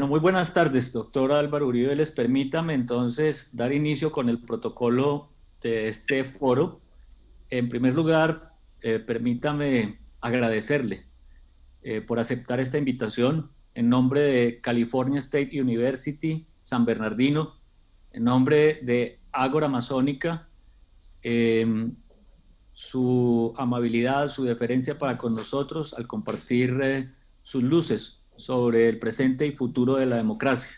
Bueno, muy buenas tardes, doctor Álvaro Uribe Vélez. Permítame entonces dar inicio con el protocolo de este foro. En primer lugar, permítame agradecerle por aceptar esta invitación en nombre de California State University, San Bernardino, en nombre de Ágora Masónica, su amabilidad, su deferencia para con nosotros al compartir sus luces sobre el presente y futuro de la democracia.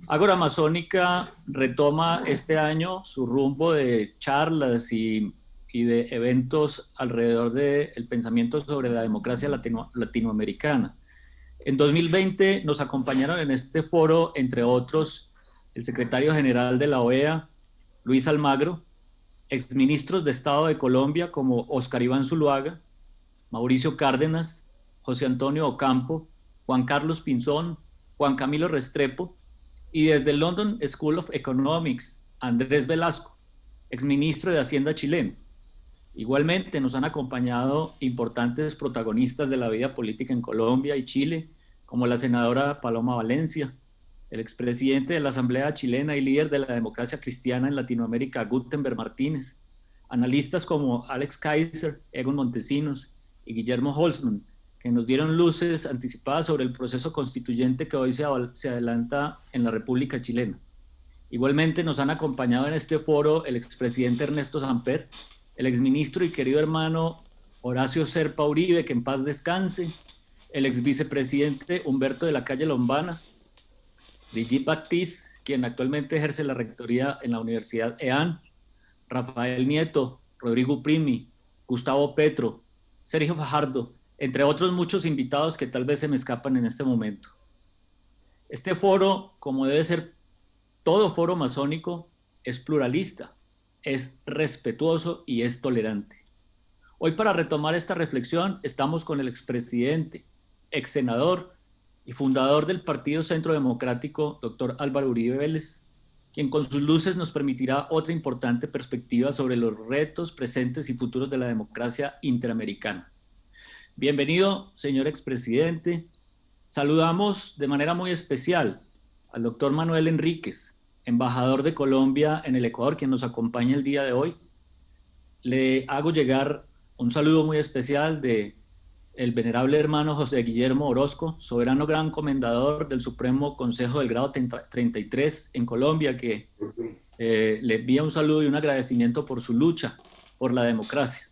Ágora Masónica retoma este año su rumbo de charlas y de eventos alrededor del pensamiento sobre la democracia latinoamericana. En 2020 nos acompañaron en este foro, entre otros, el secretario general de la OEA, Luis Almagro, exministros de Estado de Colombia como Oscar Iván Zuluaga, Mauricio Cárdenas, José Antonio Ocampo, Juan Carlos Pinzón, Juan Camilo Restrepo, y desde el London School of Economics, Andrés Velasco, exministro de Hacienda chileno. Igualmente nos han acompañado importantes protagonistas de la vida política en Colombia y Chile, como la senadora Paloma Valencia, el expresidente de la Asamblea Chilena y líder de la democracia cristiana en Latinoamérica, Gutenberg Martínez, analistas como Alex Kaiser, Egon Montesinos y Guillermo Holzman, que nos dieron luces anticipadas sobre el proceso constituyente que hoy se adelanta en la República Chilena. Igualmente nos han acompañado en este foro el expresidente Ernesto Samper, el exministro y querido hermano Horacio Serpa Uribe, que en paz descanse, el exvicepresidente Humberto de la Calle Lombana, Brigitte Baptiste, quien actualmente ejerce la rectoría en la Universidad EAN, Rafael Nieto, Rodrigo Primi, Gustavo Petro, Sergio Fajardo, entre otros muchos invitados que tal vez se me escapan en este momento. Este foro, como debe ser todo foro masónico, es pluralista, es respetuoso y es tolerante. Hoy, para retomar esta reflexión, estamos con el expresidente, ex senador y fundador del Partido Centro Democrático, doctor Álvaro Uribe Vélez, quien con sus luces nos permitirá otra importante perspectiva sobre los retos presentes y futuros de la democracia interamericana. Bienvenido, señor expresidente. Saludamos de manera muy especial al doctor Manuel Enríquez, embajador de Colombia en el Ecuador, quien nos acompaña el día de hoy. Le hago llegar un saludo muy especial de el venerable hermano José Guillermo Orozco, soberano gran comendador del Supremo Consejo del Grado 33 en Colombia, que le envía un saludo y un agradecimiento por su lucha por la democracia.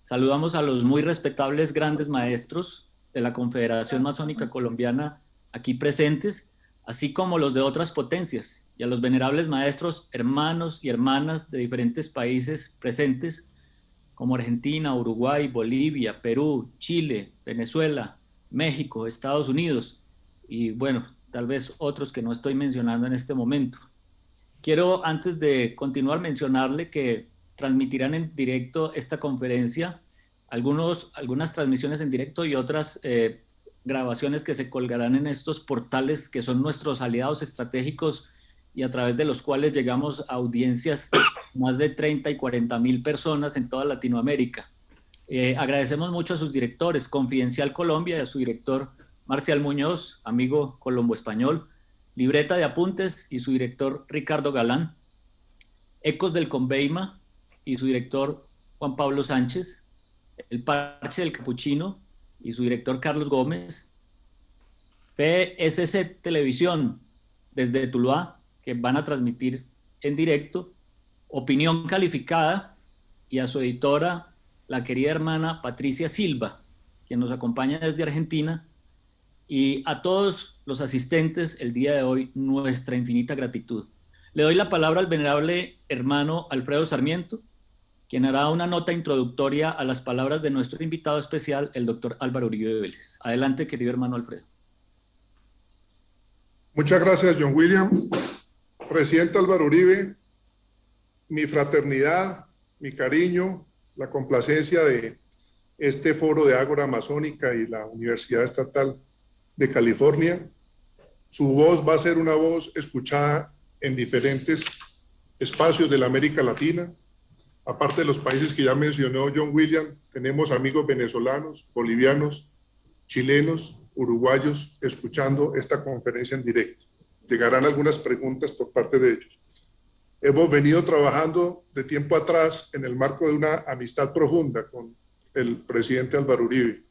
Saludamos a los muy respetables grandes maestros de la Confederación Masónica Colombiana aquí presentes, así como los de otras potencias, y a los venerables maestros, hermanos y hermanas de diferentes países presentes, como Argentina, Uruguay, Bolivia, Perú, Chile, Venezuela, México, Estados Unidos, y bueno, tal vez otros que no estoy mencionando en este momento. Quiero, antes de continuar, mencionarle que transmitirán en directo esta conferencia, algunas transmisiones en directo y otras grabaciones que se colgarán en estos portales que son nuestros aliados estratégicos y a través de los cuales llegamos a audiencias más de 30 y 40 mil personas en toda Latinoamérica. Agradecemos mucho a sus directores, Confidencial Colombia y a su director Marcial Muñoz, amigo colombo-español, Libreta de Apuntes y su director Ricardo Galán, Ecos del Conveima y su director Juan Pablo Sánchez, El Parche del Capuchino y su director Carlos Gómez, PSC Televisión desde Tuluá, que van a transmitir en directo, Opinión Calificada, y a su editora, la querida hermana Patricia Silva, quien nos acompaña desde Argentina, y a todos los asistentes el día de hoy, nuestra infinita gratitud. Le doy la palabra al venerable hermano Alfredo Sarmiento, quien hará una nota introductoria a las palabras de nuestro invitado especial, el doctor Álvaro Uribe Vélez. Adelante, querido hermano Alfredo. Muchas gracias, John William. Presidente Álvaro Uribe, mi fraternidad, mi cariño, la complacencia de este foro de Ágora Masónica y la Universidad Estatal de California. Su voz va a ser una voz escuchada en diferentes espacios de la América Latina. Aparte de los países que ya mencionó John William, tenemos amigos venezolanos, bolivianos, chilenos uruguayos escuchando esta conferencia en directo. Llegarán algunas preguntas por parte de ellos. Hemos venido trabajando de tiempo atrás en el marco de una amistad profunda con el presidente Álvaro Uribe.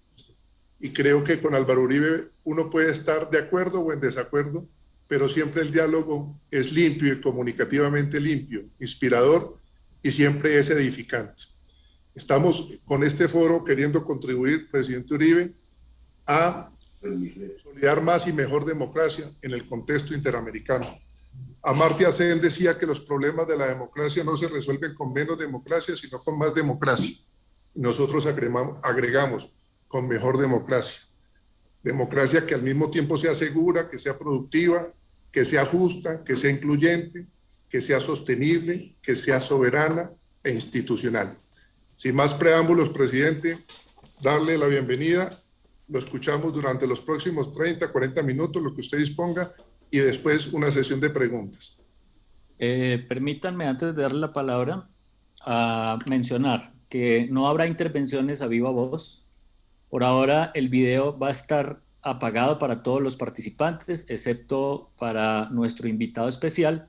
Y creo que con Álvaro Uribe uno puede estar de acuerdo o en desacuerdo, pero siempre el diálogo es limpio y comunicativamente limpio, inspirador y siempre es edificante. Estamos con este foro queriendo contribuir, presidente Uribe, a consolidar más y mejor democracia en el contexto interamericano. Amartya Sen decía que los problemas de la democracia no se resuelven con menos democracia, sino con más democracia. Nosotros agregamos con mejor democracia. Democracia que al mismo tiempo sea segura, que sea productiva, que sea justa, que sea incluyente, que sea sostenible, que sea soberana e institucional. Sin más preámbulos, presidente, darle la bienvenida. Lo escuchamos durante los próximos 30, 40 minutos, lo que usted disponga, y después una sesión de preguntas. Permítanme, antes de darle la palabra, a mencionar que no habrá intervenciones a viva voz. Por ahora el video va a estar apagado para todos los participantes, excepto para nuestro invitado especial.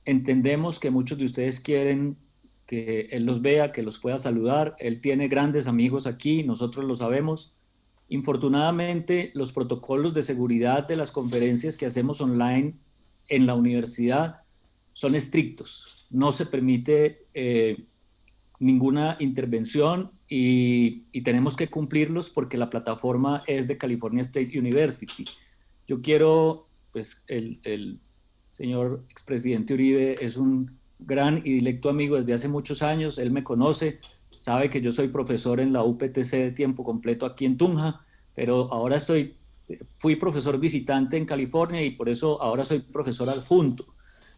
Entendemos que muchos de ustedes quieren que él los vea, que los pueda saludar. Él tiene grandes amigos aquí, nosotros lo sabemos. Infortunadamente, los protocolos de seguridad de las conferencias que hacemos online en la universidad son estrictos. No se permite ninguna intervención y tenemos que cumplirlos porque la plataforma es de California State University. Yo quiero, pues el señor expresidente Uribe es un gran y directo amigo desde hace muchos años, él me conoce, sabe que yo soy profesor en la UPTC de tiempo completo aquí en Tunja, pero ahora fui profesor visitante en California y por eso ahora soy profesor adjunto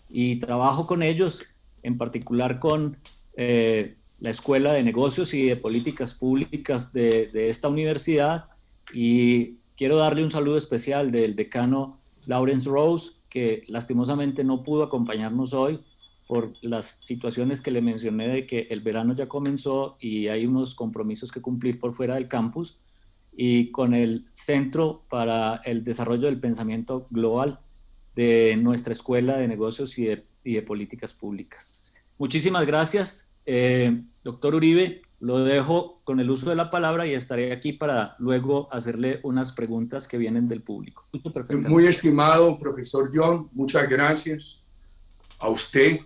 y trabajo con ellos, en particular con la Escuela de Negocios y de Políticas Públicas de esta universidad, y quiero darle un saludo especial del decano Lawrence Rose, que lastimosamente no pudo acompañarnos hoy por las situaciones que le mencioné de que el verano ya comenzó y hay unos compromisos que cumplir por fuera del campus, y con el Centro para el Desarrollo del Pensamiento Global de nuestra Escuela de Negocios y de Políticas Públicas. Muchísimas gracias. Doctor Uribe, lo dejo con el uso de la palabra y estaré aquí para luego hacerle unas preguntas que vienen del público. Muy estimado profesor John, muchas gracias a usted,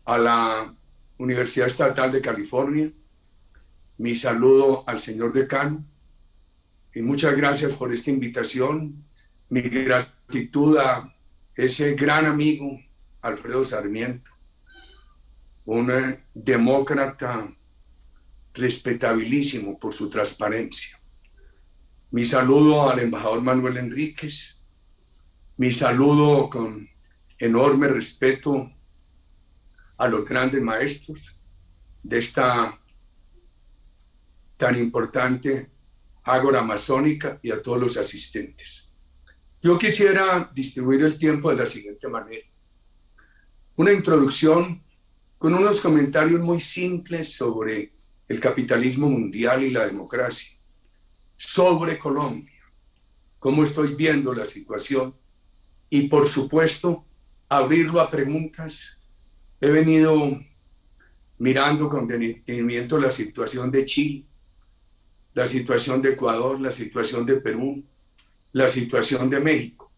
a la Universidad Estatal de California, mi saludo al señor decano y muchas gracias por esta invitación. Mi gratitud a ese gran amigo Alfredo Sarmiento, un demócrata respetabilísimo por su transparencia. Mi saludo al embajador Manuel Enríquez, mi saludo con enorme respeto a los grandes maestros de esta tan importante ágora masónica y a todos los asistentes. Yo quisiera distribuir el tiempo de la siguiente manera. Una introducción con unos comentarios muy simples sobre el capitalismo mundial y la democracia, sobre Colombia, cómo estoy viendo la situación y, por supuesto, abrirlo a preguntas. He venido mirando con detenimiento la situación de Chile, la situación de Ecuador, la situación de Perú, la situación de México.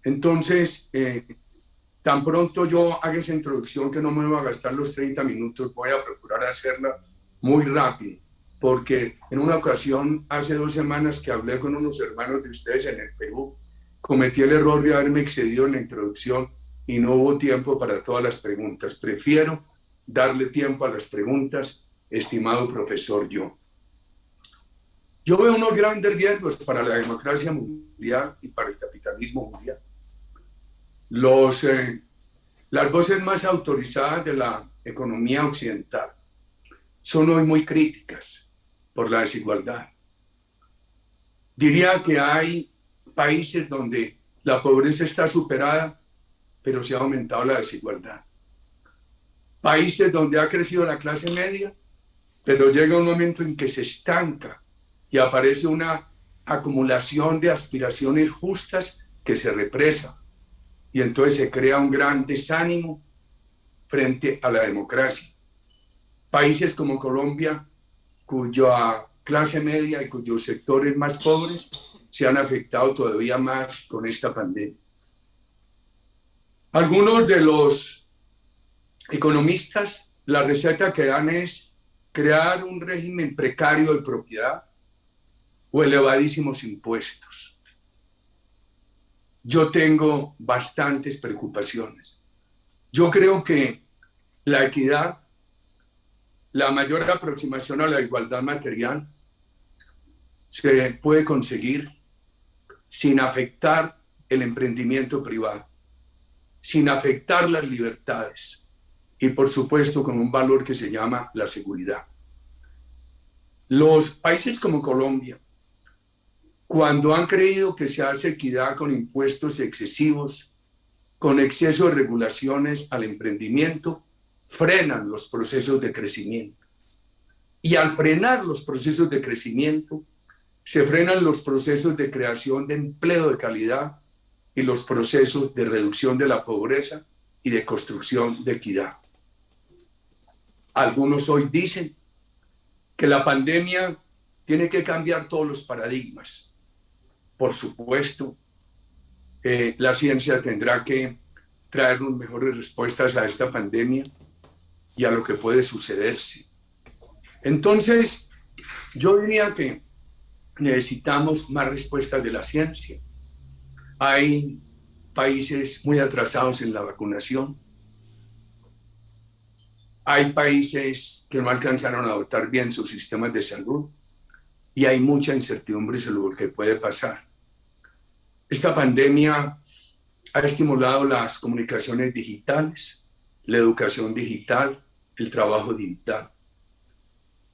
Entonces, tan pronto yo haga esa introducción, que no me voy a gastar los 30 minutos, voy a procurar hacerla muy rápido, porque en una ocasión, hace 2 semanas que hablé con unos hermanos de ustedes en el Perú, cometí el error de haberme excedido en la introducción y no hubo tiempo para todas las preguntas. Prefiero darle tiempo a las preguntas, estimado profesor John. Yo veo unos grandes riesgos para la democracia mundial y para el capitalismo mundial. Las voces más autorizadas de la economía occidental son hoy muy críticas por la desigualdad. Diría que hay países donde la pobreza está superada, pero se ha aumentado la desigualdad. Países donde ha crecido la clase media, pero llega un momento en que se estanca y aparece una acumulación de aspiraciones justas que se represa. Y entonces se crea un gran desánimo frente a la democracia. Países como Colombia, cuya clase media y cuyos sectores más pobres se han afectado todavía más con esta pandemia. Algunos de los economistas, la receta que dan es crear un régimen precario de propiedad o elevadísimos impuestos. Yo tengo bastantes preocupaciones. Yo creo que la equidad, la mayor aproximación a la igualdad material, se puede conseguir sin afectar el emprendimiento privado, sin afectar las libertades y, por supuesto, con un valor que se llama la seguridad. Los países como Colombia, cuando han creído que se hace equidad con impuestos excesivos, con exceso de regulaciones al emprendimiento, frenan los procesos de crecimiento. Y al frenar los procesos de crecimiento, se frenan los procesos de creación de empleo de calidad y los procesos de reducción de la pobreza y de construcción de equidad. Algunos hoy dicen que la pandemia tiene que cambiar todos los paradigmas. Por supuesto, la ciencia tendrá que traernos mejores respuestas a esta pandemia y a lo que puede sucederse. Entonces, yo diría que necesitamos más respuestas de la ciencia. Hay países muy atrasados en la vacunación. Hay países que no alcanzaron a adoptar bien sus sistemas de salud y hay mucha incertidumbre sobre lo que puede pasar. Esta pandemia ha estimulado las comunicaciones digitales, la educación digital, el trabajo digital.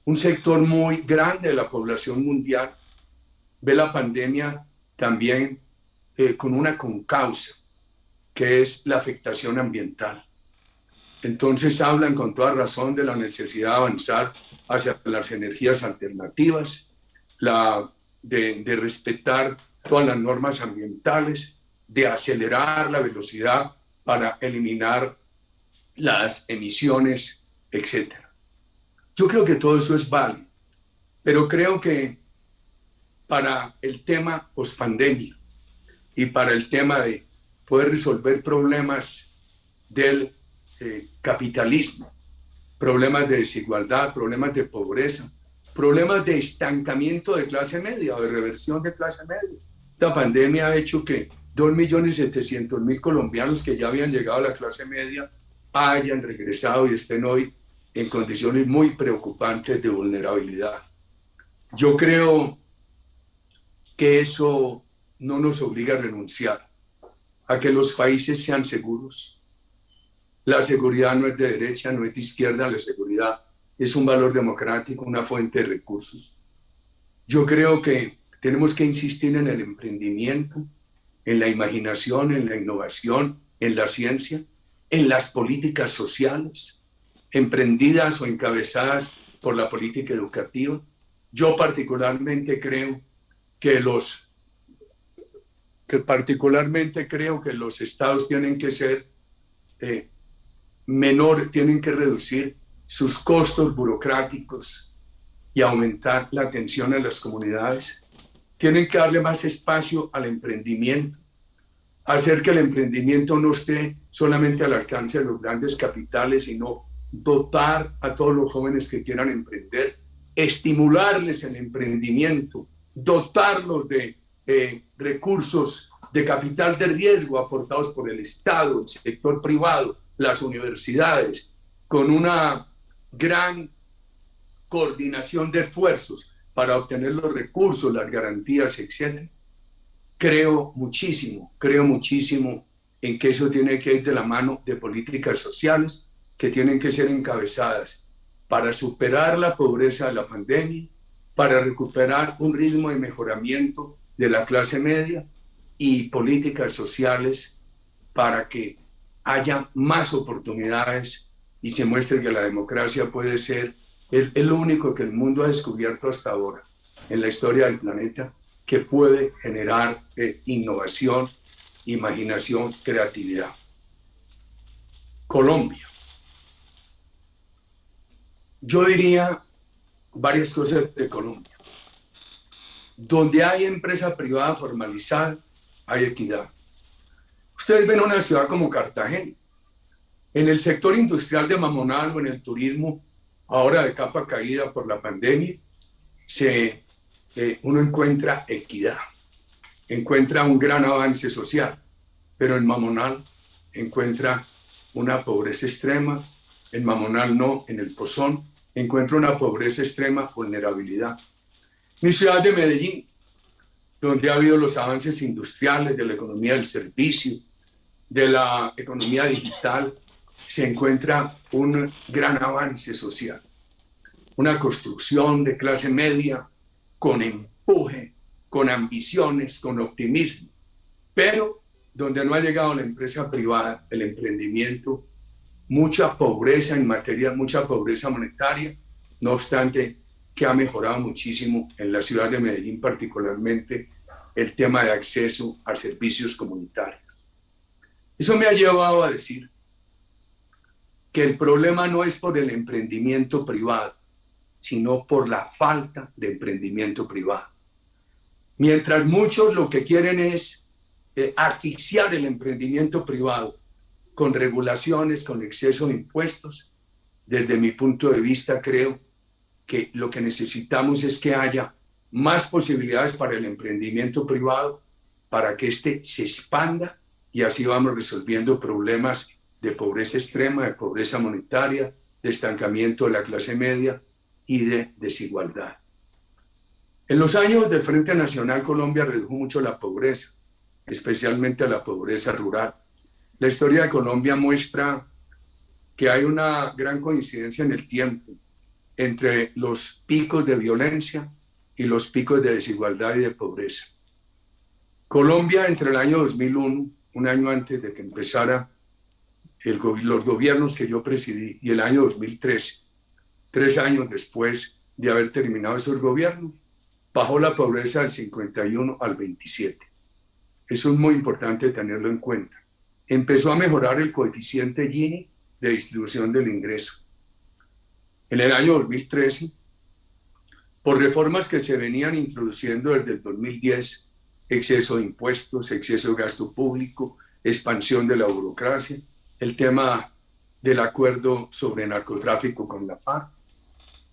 Un sector muy grande de la población mundial ve la pandemia también con una concausa, que es la afectación ambiental. Entonces hablan con toda razón de la necesidad de avanzar hacia las energías alternativas, de respetar todas las normas ambientales, de acelerar la velocidad para eliminar las emisiones, etc. Yo creo que todo eso es válido, pero creo que para el tema pospandemia y para el tema de poder resolver problemas del capitalismo, problemas de desigualdad, problemas de pobreza, problemas de estancamiento de clase media o de reversión de clase media. Esta pandemia ha hecho que 2.700.000 colombianos que ya habían llegado a la clase media hayan regresado y estén hoy en condiciones muy preocupantes de vulnerabilidad. Yo creo que eso no nos obliga a renunciar a que los países sean seguros. La seguridad no es de derecha, no es de izquierda, la seguridad es un valor democrático, una fuente de recursos. Yo creo que tenemos que insistir en el emprendimiento, en la imaginación, en la innovación, en la ciencia, en las políticas sociales, emprendidas o encabezadas por la política educativa. Yo particularmente creo que los estados tienen que ser tienen que reducir sus costos burocráticos y aumentar la atención a las comunidades. Tienen que darle más espacio al emprendimiento, hacer que el emprendimiento no esté solamente al alcance de los grandes capitales, sino dotar a todos los jóvenes que quieran emprender, estimularles el emprendimiento, dotarlos de recursos de capital de riesgo aportados por el Estado, el sector privado, las universidades, con una gran coordinación de esfuerzos para obtener los recursos, las garantías, etc. Creo muchísimo en que eso tiene que ir de la mano de políticas sociales que tienen que ser encabezadas para superar la pobreza de la pandemia, para recuperar un ritmo de mejoramiento de la clase media y políticas sociales para que haya más oportunidades y se muestre que la democracia puede ser, es lo único que el mundo ha descubierto hasta ahora en la historia del planeta, que puede generar innovación, imaginación, creatividad. Colombia. Yo diría varias cosas de Colombia. Donde hay empresa privada formalizada, hay equidad. Ustedes ven una ciudad como Cartagena. En el sector industrial de Mamonal o en el turismo, ahora de capa caída por la pandemia, uno encuentra equidad, encuentra un gran avance social, pero en Mamonal encuentra una pobreza extrema, en Mamonal no, en el Pozón encuentra una pobreza extrema, vulnerabilidad. Mi ciudad de Medellín, donde ha habido los avances industriales de la economía del servicio, de la economía digital, se encuentra un gran avance social, una construcción de clase media con empuje, con ambiciones, con optimismo, pero donde no ha llegado la empresa privada, el emprendimiento, mucha pobreza en materia, mucha pobreza monetaria, no obstante que ha mejorado muchísimo en la ciudad de Medellín, particularmente el tema de acceso a servicios comunitarios. Eso me ha llevado a decir que el problema no es por el emprendimiento privado, sino por la falta de emprendimiento privado. Mientras muchos lo que quieren es asfixiar el emprendimiento privado con regulaciones, con exceso de impuestos, desde mi punto de vista creo que lo que necesitamos es que haya más posibilidades para el emprendimiento privado, para que éste se expanda y así vamos resolviendo problemas de pobreza extrema, de pobreza monetaria, de estancamiento de la clase media y de desigualdad. En los años del Frente Nacional, Colombia redujo mucho la pobreza, especialmente la pobreza rural. La historia de Colombia muestra que hay una gran coincidencia en el tiempo entre los picos de violencia y los picos de desigualdad y de pobreza. Colombia, entre el año 2001, un año antes de que empezara los gobiernos que yo presidí, y el año 2013, 3 años después de haber terminado esos gobiernos, bajó la pobreza del 51 al 27. Eso es muy importante tenerlo en cuenta. Empezó a mejorar el coeficiente Gini de distribución del ingreso. En el año 2013, por reformas que se venían introduciendo desde el 2010, exceso de impuestos, exceso de gasto público, expansión de la burocracia, el tema del acuerdo sobre narcotráfico con la FARC,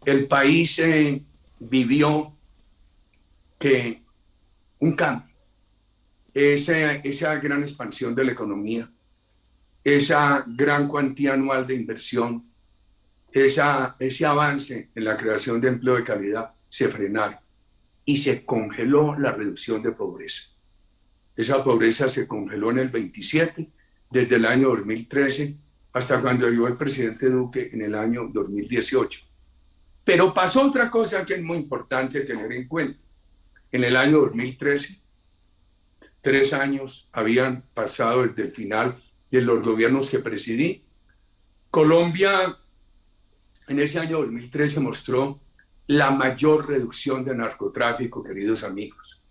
el país vivió un cambio, esa gran expansión de la economía, esa gran cuantía anual de inversión, ese avance en la creación de empleo de calidad se frenaron y se congeló la reducción de pobreza. Esa pobreza se congeló en el 27, desde el año 2013 hasta cuando llegó el presidente Duque en el año 2018. Pero pasó otra cosa que es muy importante tener en cuenta. En el año 2013, 3 años habían pasado desde el final de los gobiernos que presidí. Colombia en ese año 2013 mostró la mayor reducción de narcotráfico, queridos amigos.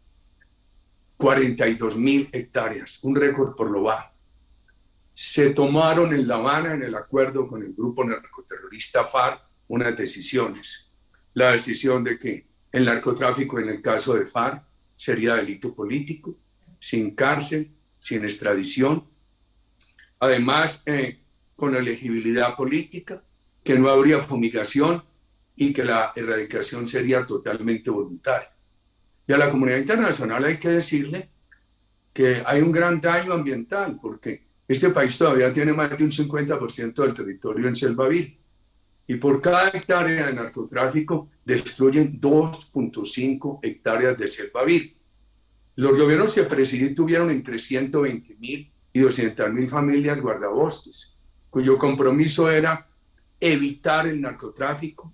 42.000 hectáreas, un récord por lo bajo. Se tomaron en La Habana, en el acuerdo con el grupo narcoterrorista FARC, unas decisiones. La decisión de que el narcotráfico, en el caso de FARC, sería delito político, sin cárcel, sin extradición. Además, con elegibilidad política, que no habría fumigación y que la erradicación sería totalmente voluntaria. Y a la comunidad internacional hay que decirle que hay un gran daño ambiental, porque este país todavía tiene más de un 50% del territorio en selva virgen. Y por cada hectárea de narcotráfico destruyen 2.5 hectáreas de selva virgen. Los gobiernos que presidí tuvieron entre 120.000 y 200.000 familias guardabosques, cuyo compromiso era evitar el narcotráfico,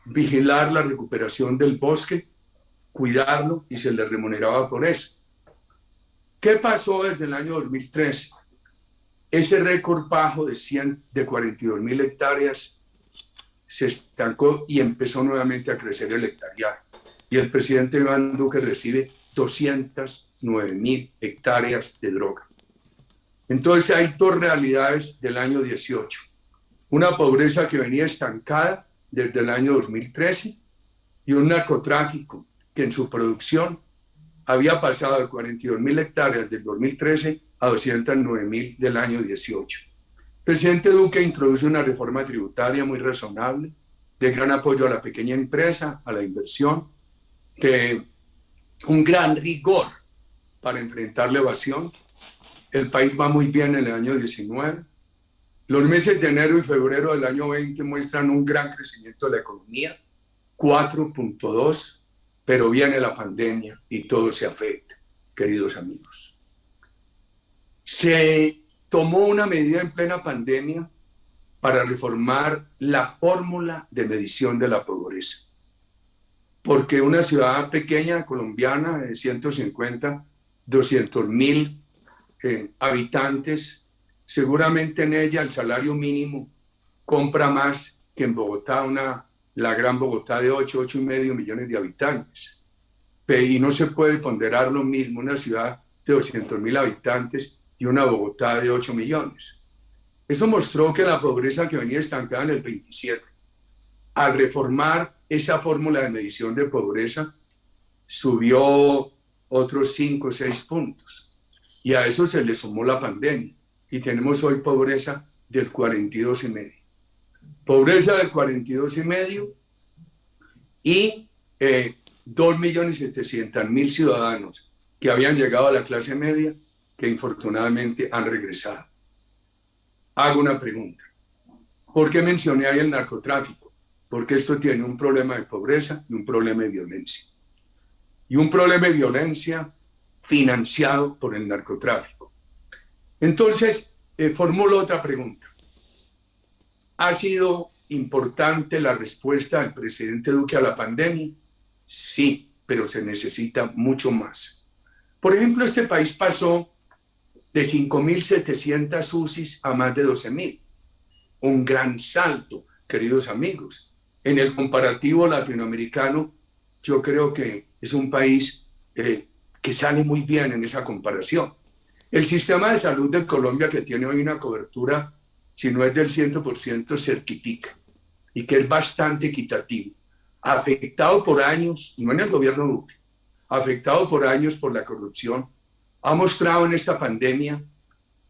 vigilar la recuperación del bosque, cuidarlo, y se les remuneraba por eso. ¿Qué pasó desde el año 2013? Ese récord bajo de 42.000 hectáreas se estancó y empezó nuevamente a crecer el hectareaje. y el presidente Iván Duque recibe 209.000 hectáreas de droga. Entonces hay dos realidades del año 18. Una pobreza que venía estancada desde el año 2013 y un narcotráfico que en su producción había pasado de 42.000 hectáreas del 2013 a 209.000 del año 18. El presidente Duque introduce una reforma tributaria muy razonable, de gran apoyo a la pequeña empresa, a la inversión, de un gran rigor para enfrentar la evasión. El país va muy bien en el año 19. Los meses de enero y febrero del año 20 muestran un gran crecimiento de la economía, 4.2, pero viene la pandemia y todo se afecta, queridos amigos. Se tomó una medida en plena pandemia para reformar la fórmula de medición de la pobreza, porque una ciudad pequeña colombiana de 150, 200.000 habitantes, seguramente en ella el salario mínimo compra más que en Bogotá, la gran Bogotá de 8,5 millones de habitantes. Y no se puede ponderar lo mismo una ciudad de 200.000 habitantes y una Bogotá de 8 millones. Eso mostró que la pobreza que venía estancada en el 27, al reformar esa fórmula de medición de pobreza, subió otros 5 o 6 puntos. Y a eso se le sumó la pandemia. Y tenemos hoy pobreza del 42,5. Pobreza del 42,5 y 2.700.000 ciudadanos que habían llegado a la clase media que infortunadamente han regresado. Hago una pregunta. ¿Por qué mencioné ahí el narcotráfico? Porque esto tiene un problema de pobreza y un problema de violencia. Y un problema de violencia financiado por el narcotráfico. Entonces, formulo otra pregunta. ¿Ha sido importante la respuesta del presidente Duque a la pandemia? Sí, pero se necesita mucho más. Por ejemplo, este país pasó de 5.700 UCIs a más de 12.000. Un gran salto, queridos amigos. En el comparativo latinoamericano, yo creo que es un país que sale muy bien en esa comparación. El sistema de salud de Colombia, que tiene hoy una cobertura, si no es del 100%, cerquitica, y que es bastante equitativo, afectado por años, no en el gobierno Duque, afectado por años por la corrupción, ha mostrado en esta pandemia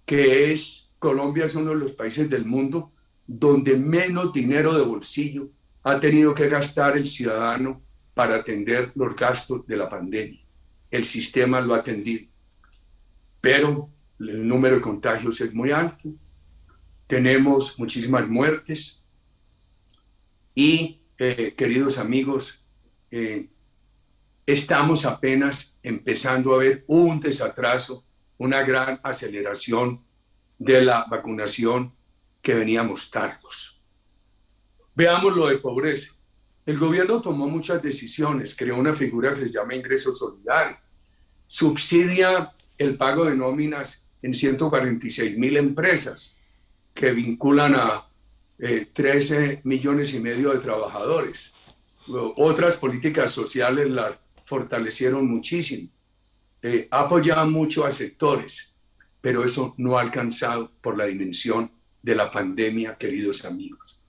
que Colombia es uno de los países del mundo donde menos dinero de bolsillo ha tenido que gastar el ciudadano para atender los gastos de la pandemia. El sistema lo ha atendido, pero el número de contagios es muy alto, tenemos muchísimas muertes y, queridos amigos, estamos apenas empezando a ver un desatraso, una gran aceleración de la vacunación que veníamos tardos. Veamos lo de pobreza. El gobierno tomó muchas decisiones, creó una figura que se llama ingreso solidario, subsidia el pago de nóminas en 146.000 empresas que vinculan a 13,5 millones de trabajadores. Otras políticas sociales las fortalecieron muchísimo. Ha apoyado mucho a sectores, pero eso no ha alcanzado por la dimensión de la pandemia, queridos amigos.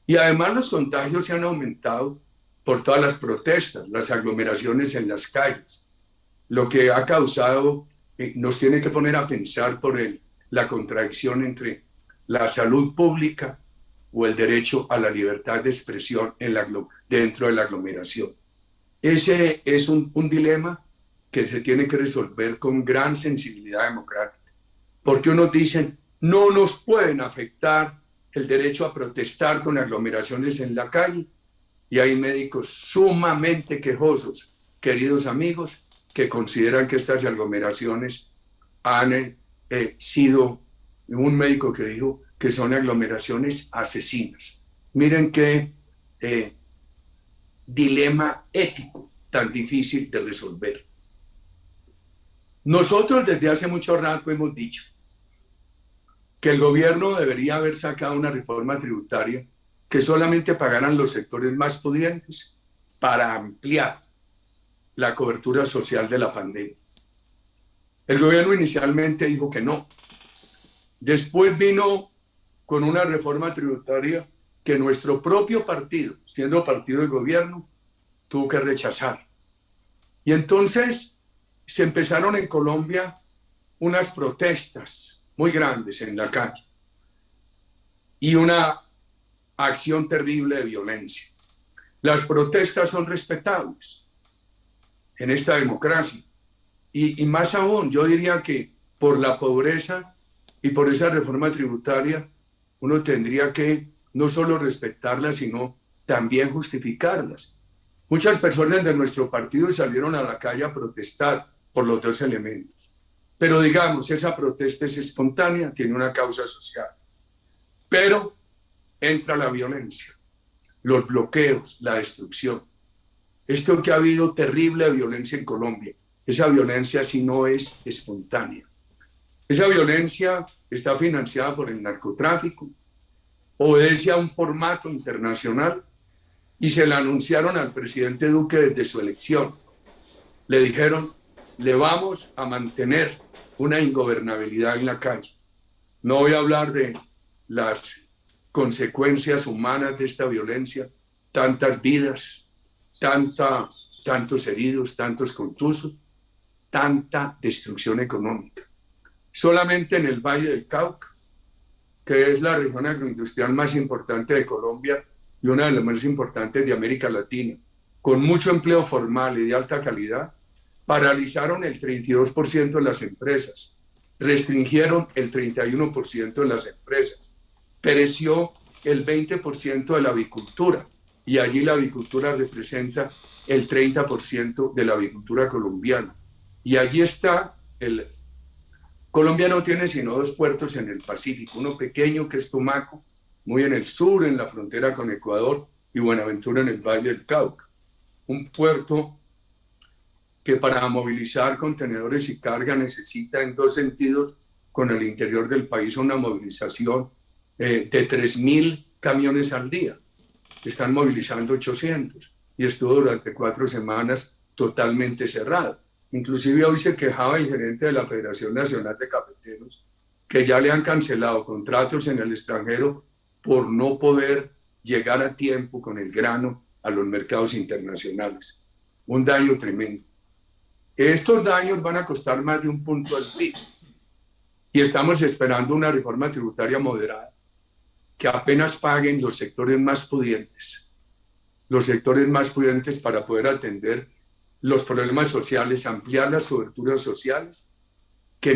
Y además los contagios se han aumentado por todas las protestas, las aglomeraciones en las calles, lo que ha causado, nos tiene que poner a pensar por la contradicción entre la salud pública o el derecho a la libertad de expresión dentro de la aglomeración. Ese es un dilema que se tiene que resolver con gran sensibilidad democrática, porque unos dicen, no nos pueden afectar el derecho a protestar con aglomeraciones en la calle, y hay médicos sumamente quejosos, queridos amigos, que consideran que estas aglomeraciones han sido, un médico que dijo que son aglomeraciones asesinas. Miren qué dilema ético tan difícil de resolver. Nosotros desde hace mucho rato hemos dicho que el gobierno debería haber sacado una reforma tributaria que solamente pagaran los sectores más pudientes para ampliar la cobertura social de la pandemia. El gobierno inicialmente dijo que no. Después vino con una reforma tributaria que nuestro propio partido, siendo partido de gobierno, tuvo que rechazar. Y entonces se empezaron en Colombia unas protestas muy grandes en la calle y una acción terrible de violencia. Las protestas son respetables en esta democracia. Y más aún, yo diría que por la pobreza y por esa reforma tributaria, uno tendría que no solo respetarlas, sino también justificarlas. Muchas personas de nuestro partido salieron a la calle a protestar por los dos elementos. Pero digamos, esa protesta es espontánea, tiene una causa social. Pero entra la violencia, los bloqueos, la destrucción. Esto que ha habido terrible violencia en Colombia, esa violencia sí no es espontánea. Esa violencia está financiada por el narcotráfico, obedece a un formato internacional y se la anunciaron al presidente Duque desde su elección. Le dijeron, le vamos a mantener una ingobernabilidad en la calle. No voy a hablar de las consecuencias humanas de esta violencia, tantas vidas, tantos heridos, tantos contusos, tanta destrucción económica. Solamente en el Valle del Cauca, que es la región agroindustrial más importante de Colombia y una de las más importantes de América Latina, con mucho empleo formal y de alta calidad, paralizaron el 32% de las empresas, restringieron el 31% de las empresas, pereció el 20% de la avicultura, y allí la avicultura representa el 30% de la avicultura colombiana. Y allí está Colombia no tiene sino 2 puertos en el Pacífico, uno pequeño que es Tumaco, muy en el sur, en la frontera con Ecuador, y Buenaventura en el Valle del Cauca. Un puerto que para movilizar contenedores y carga necesita en 2 sentidos con el interior del país una movilización de 3.000 camiones al día. Están movilizando 800 y estuvo durante 4 semanas totalmente cerrado. Inclusive hoy se quejaba el gerente de la Federación Nacional de Cafeteros que ya le han cancelado contratos en el extranjero por no poder llegar a tiempo con el grano a los mercados internacionales. Un daño tremendo. Estos daños van a costar más de 1 punto del PIB y estamos esperando una reforma tributaria moderada que apenas paguen los sectores más pudientes para poder atender los problemas sociales, ampliar las coberturas sociales, que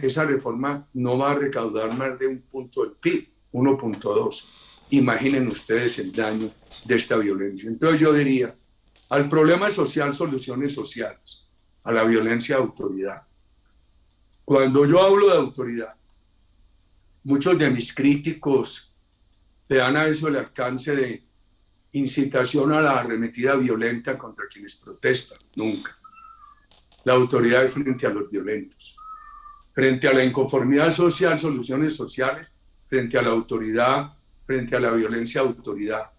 esa reforma no va a recaudar más de 1 punto del PIB, 1.2. Imaginen ustedes el daño de esta violencia. Entonces yo diría, al problema social, soluciones sociales, a la violencia, autoridad. Cuando yo hablo de autoridad, muchos de mis críticos le dan a eso el alcance de incitación a la arremetida violenta contra quienes protestan. Nunca. La autoridad es frente a los violentos. Frente a la inconformidad social, soluciones sociales. Frente a la autoridad, frente a la violencia, autoridad.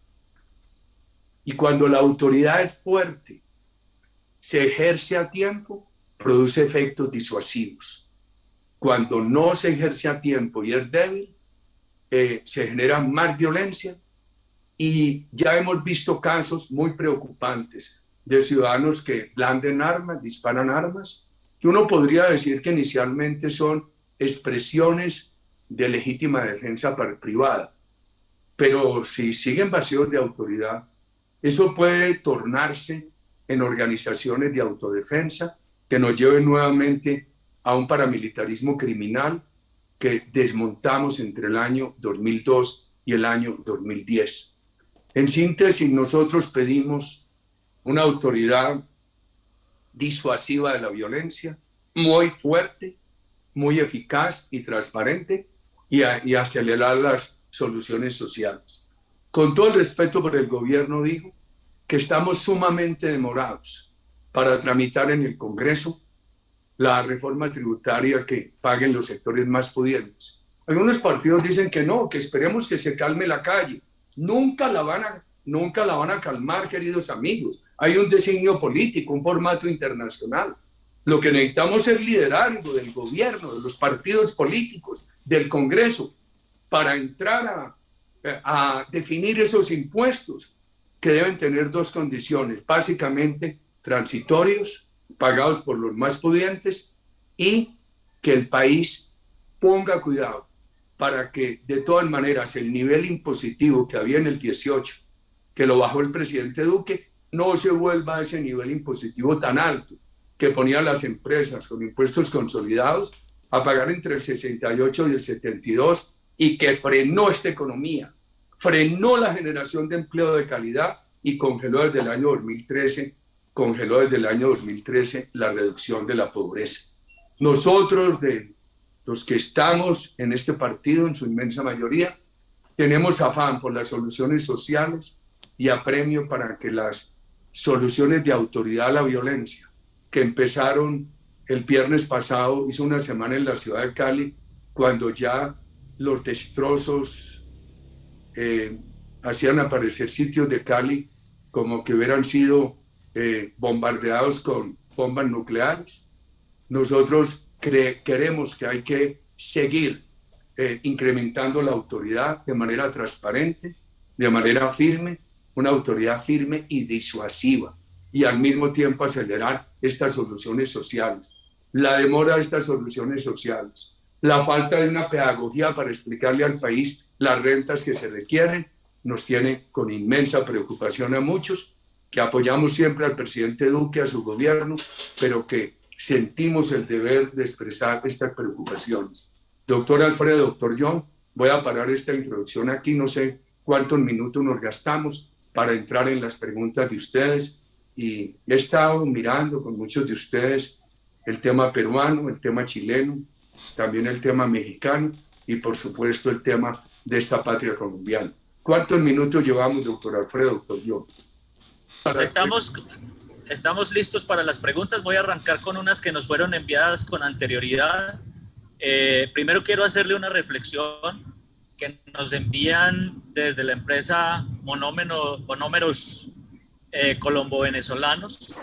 Y cuando la autoridad es fuerte, se ejerce a tiempo, produce efectos disuasivos. Cuando no se ejerce a tiempo y es débil, se genera más violencia. Y ya hemos visto casos muy preocupantes de ciudadanos que blanden armas, disparan armas, que uno podría decir que inicialmente son expresiones de legítima defensa privada. Pero si siguen vacíos de autoridad, eso puede tornarse en organizaciones de autodefensa que nos lleven nuevamente a un paramilitarismo criminal que desmontamos entre el año 2002 y el año 2010. En síntesis, nosotros pedimos una autoridad disuasiva de la violencia, muy fuerte, muy eficaz y transparente, y acelerar las soluciones sociales. Con todo el respeto por el gobierno, digo que estamos sumamente demorados para tramitar en el Congreso la reforma tributaria que paguen los sectores más pudientes. Algunos partidos dicen que no, que esperemos que se calme la calle. Nunca la van a nunca la van a calmar, queridos amigos. Hay un designio político, un formato internacional. Lo que necesitamos es liderazgo del gobierno, de los partidos políticos, del Congreso, para entrar a definir esos impuestos que deben tener dos condiciones, básicamente transitorios, pagados por los más pudientes, y que el país ponga cuidado para que de todas maneras el nivel impositivo que había en el 18, que lo bajó el presidente Duque, no se vuelva a ese nivel impositivo tan alto que ponía a las empresas con impuestos consolidados a pagar entre el 68 y el 72 y que frenó esta economía, frenó la generación de empleo de calidad y congeló desde el año 2013 la reducción de la pobreza. Nosotros, de los que estamos en este partido, en su inmensa mayoría, tenemos afán por las soluciones sociales y apremio para que las soluciones de autoridad a la violencia, que empezaron el viernes pasado, hizo una semana en la ciudad de Cali, cuando ya los destrozos hacían aparecer sitios de Cali como que hubieran sido bombardeados con bombas nucleares. Nosotros queremos que hay que seguir incrementando la autoridad de manera transparente, de manera firme, una autoridad firme y disuasiva, y al mismo tiempo acelerar estas soluciones sociales. La demora de estas soluciones sociales, la falta de una pedagogía para explicarle al país las rentas que se requieren, nos tiene con inmensa preocupación a muchos, que apoyamos siempre al presidente Duque, a su gobierno, pero que sentimos el deber de expresar estas preocupaciones. Doctor Alfredo, doctor John, voy a parar esta introducción aquí, no sé cuántos minutos nos gastamos para entrar en las preguntas de ustedes, y he estado mirando con muchos de ustedes el tema peruano, el tema chileno, también el tema mexicano y por supuesto el tema de esta patria colombiana. ¿Cuántos minutos llevamos, doctor Alfredo, doctor John? Estamos listos para las preguntas. Voy a arrancar con unas que nos fueron enviadas con anterioridad. Primero quiero hacerle una reflexión que nos envían desde la empresa Monómeros colombo-venezolanos.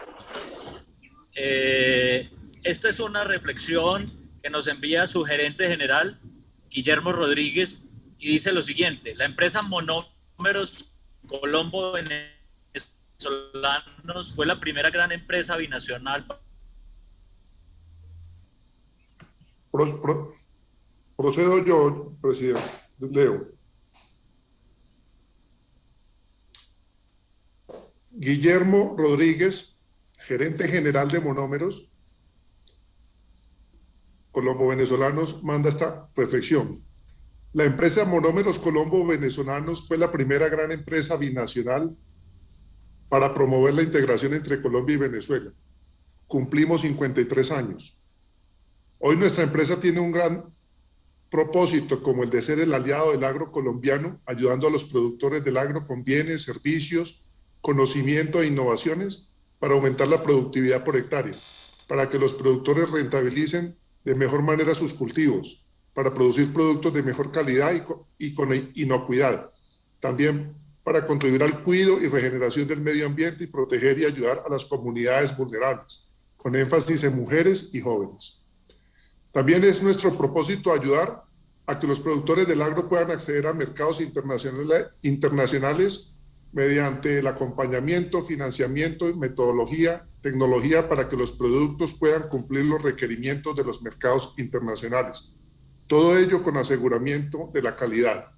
Esta es una reflexión que nos envía su gerente general, Guillermo Rodríguez, y dice lo siguiente: la empresa Monómeros colombo-venezolanos fue la primera gran empresa binacional. Procedo yo, presidente. Leo. Guillermo Rodríguez, gerente general de Monómeros colombo-venezolanos, manda esta reflexión. La empresa Monómeros colombo-venezolanos fue la primera gran empresa binacional para promover la integración entre Colombia y Venezuela. Cumplimos 53 años. Hoy nuestra empresa tiene un gran propósito, como el de ser el aliado del agro colombiano, ayudando a los productores del agro con bienes, servicios, conocimiento e innovaciones para aumentar la productividad por hectárea, para que los productores rentabilicen de mejor manera sus cultivos, para producir productos de mejor calidad y con inocuidad. También para contribuir al cuidado y regeneración del medio ambiente y proteger y ayudar a las comunidades vulnerables, con énfasis en mujeres y jóvenes. También es nuestro propósito ayudar a que los productores del agro puedan acceder a mercados internacionales mediante el acompañamiento, financiamiento, metodología, tecnología para que los productos puedan cumplir los requerimientos de los mercados internacionales. Todo ello con aseguramiento de la calidad.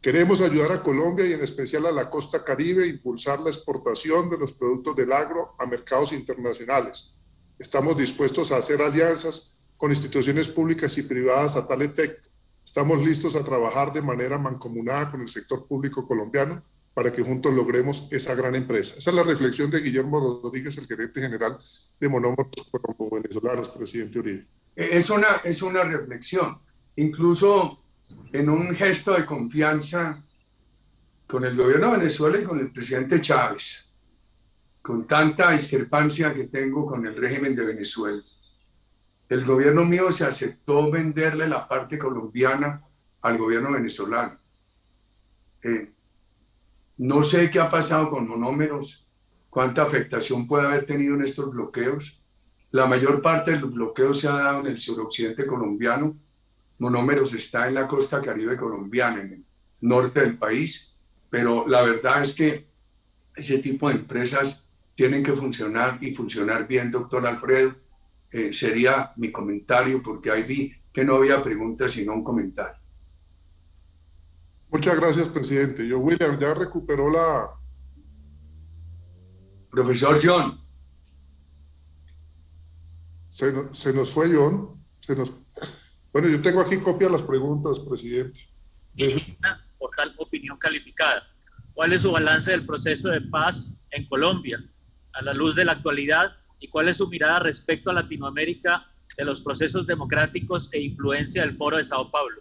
Queremos ayudar a Colombia y en especial a la costa Caribe a impulsar la exportación de los productos del agro a mercados internacionales. Estamos dispuestos a hacer alianzas con instituciones públicas y privadas a tal efecto. Estamos listos a trabajar de manera mancomunada con el sector público colombiano para que juntos logremos esa gran empresa. Esa es la reflexión de Guillermo Rodríguez, el gerente general de Monómeros colombo-venezolanos, presidente Uribe. Es una reflexión, incluso en un gesto de confianza con el gobierno de Venezuela y con el presidente Chávez, con tanta discrepancia que tengo con el régimen de Venezuela. El gobierno mío se aceptó venderle la parte colombiana al gobierno venezolano. No sé qué ha pasado con monómeros, cuánta afectación puede haber tenido en estos bloqueos. La mayor parte de los bloqueos se ha dado en el suroccidente colombiano. Monómeros está en la costa caribe colombiana, en el norte del país, pero la verdad es que ese tipo de empresas tienen que funcionar y funcionar bien, doctor Alfredo. Sería mi comentario, porque ahí vi que no había preguntas sino un comentario. Muchas gracias, presidente. Yo, William, ya recuperó la... Profesor John. Se nos fue John. Bueno, yo tengo aquí copia de las preguntas, presidente. Portal Opinión Calificada. ¿Cuál es su balance del proceso de paz en Colombia a la luz de la actualidad y cuál es su mirada respecto a Latinoamérica de los procesos democráticos e influencia del Foro de Sao Paulo?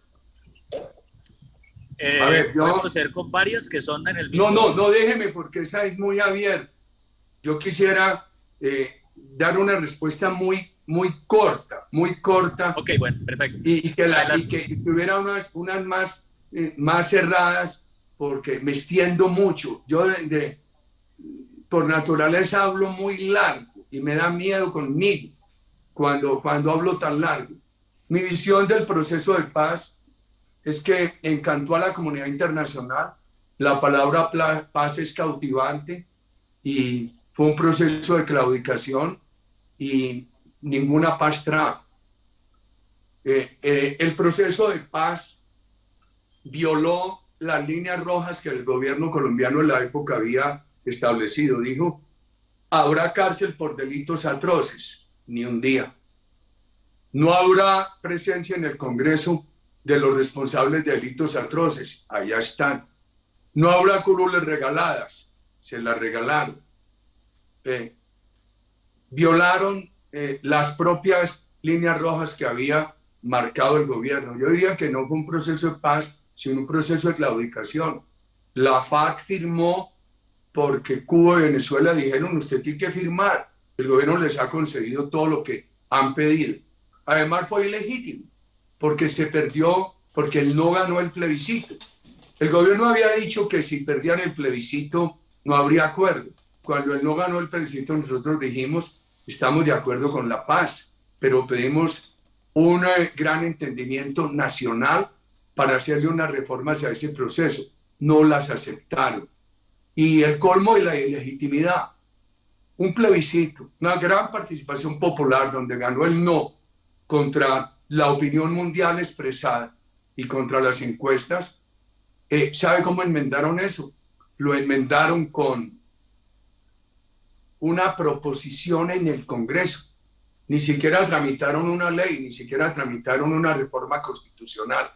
A ver, yo... Podemos hacer con varias que son en el mismo... No, déjeme, porque esa es muy abierta. Yo quisiera dar una respuesta muy corta. Ok, bueno, perfecto. Y que hubiera unas más cerradas, porque me extiendo mucho. Yo por naturaleza hablo muy largo y me da miedo conmigo cuando hablo tan largo. Mi visión del proceso de paz es que encantó a la comunidad internacional. La palabra paz es cautivante y fue un proceso de claudicación y ninguna paz trajo. El proceso de paz violó las líneas rojas que el gobierno colombiano en la época había establecido. Dijo, habrá cárcel por delitos atroces, ni un día. No habrá presencia en el Congreso de los responsables de delitos atroces, allá están. No habrá curules regaladas, se las regalaron. Violaron las propias líneas rojas que había marcado el gobierno. Yo diría que no fue un proceso de paz, sino un proceso de claudicación. La FARC firmó porque Cuba y Venezuela dijeron, usted tiene que firmar. El gobierno les ha concedido todo lo que han pedido. Además fue ilegítimo, porque se perdió, porque él no ganó el plebiscito. El gobierno había dicho que si perdían el plebiscito no habría acuerdo. Cuando él no ganó el plebiscito, nosotros dijimos, estamos de acuerdo con la paz, pero pedimos un gran entendimiento nacional para hacerle unas reformas a ese proceso. No las aceptaron. Y el colmo de la ilegitimidad, un plebiscito, una gran participación popular donde ganó el no contra la opinión mundial expresada y contra las encuestas. ¿Sabe cómo enmendaron eso? Lo enmendaron con una proposición en el Congreso. Ni siquiera tramitaron una ley, ni siquiera tramitaron una reforma constitucional.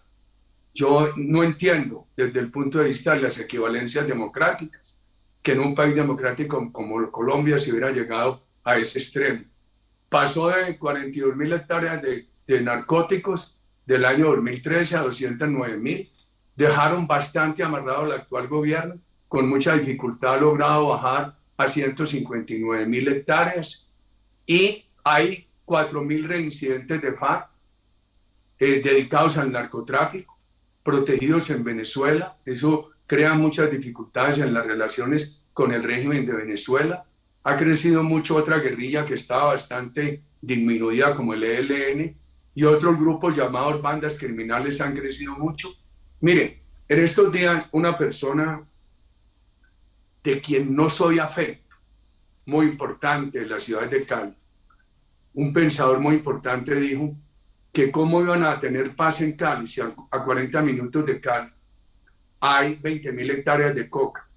Yo no entiendo desde el punto de vista de las equivalencias democráticas que en un país democrático como Colombia se hubiera llegado a ese extremo. Pasó de 42.000 hectáreas de narcóticos del año 2013 a 209.000. Dejaron bastante amarrado el actual gobierno. Con mucha dificultad ha logrado bajar a 159.000 hectáreas y hay 4.000 reincidentes de FARC dedicados al narcotráfico, protegidos en Venezuela. Eso crea muchas dificultades en las relaciones con el régimen de Venezuela. Ha crecido mucho otra guerrilla que estaba bastante disminuida, como el ELN, y otros grupos llamados bandas criminales han crecido mucho. Miren, en estos días una persona de quien no soy afecto, muy importante en la ciudad de Cali, un pensador muy importante dijo que cómo iban a tener paz en Cali si a 40 minutos de Cali hay 20.000 hectáreas de coca.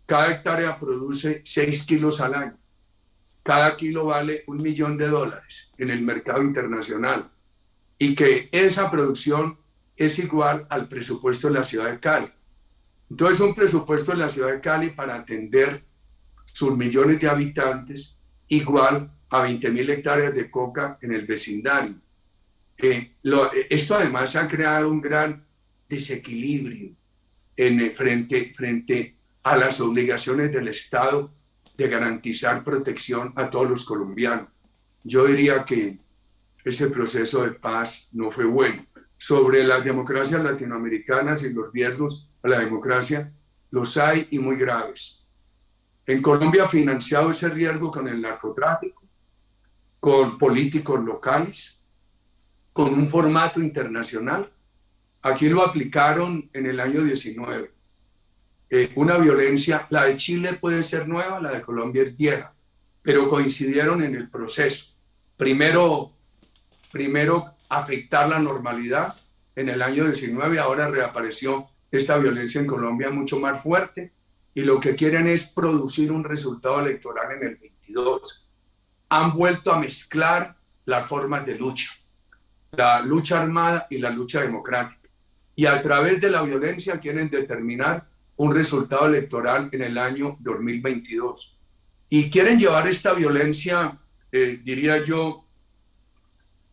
Cada hectárea produce 6 kilos al año. Cada kilo vale $1 millón en el mercado internacional. Y que esa producción es igual al presupuesto de la ciudad de Cali. Entonces, un presupuesto de la ciudad de Cali para atender sus millones de habitantes igual a 20.000 hectáreas de coca en el vecindario. Esto además ha creado un gran desequilibrio frente a las obligaciones del Estado de garantizar protección a todos los colombianos. Yo diría que ese proceso de paz no fue bueno. Sobre las democracias latinoamericanas y los riesgos a la democracia, los hay y muy graves. En Colombia ha financiado ese riesgo con el narcotráfico, con políticos locales, con un formato internacional. Aquí lo aplicaron en el año 19. Una violencia, la de Chile puede ser nueva, la de Colombia es vieja, pero coincidieron en el proceso. Primero afectar la normalidad en el año 19, ahora reapareció esta violencia en Colombia mucho más fuerte y lo que quieren es producir un resultado electoral en el 22. Han vuelto a mezclar las formas de lucha, la lucha armada y la lucha democrática, y a través de la violencia quieren determinar un resultado electoral en el año 2022. Y quieren llevar esta violencia, diría yo,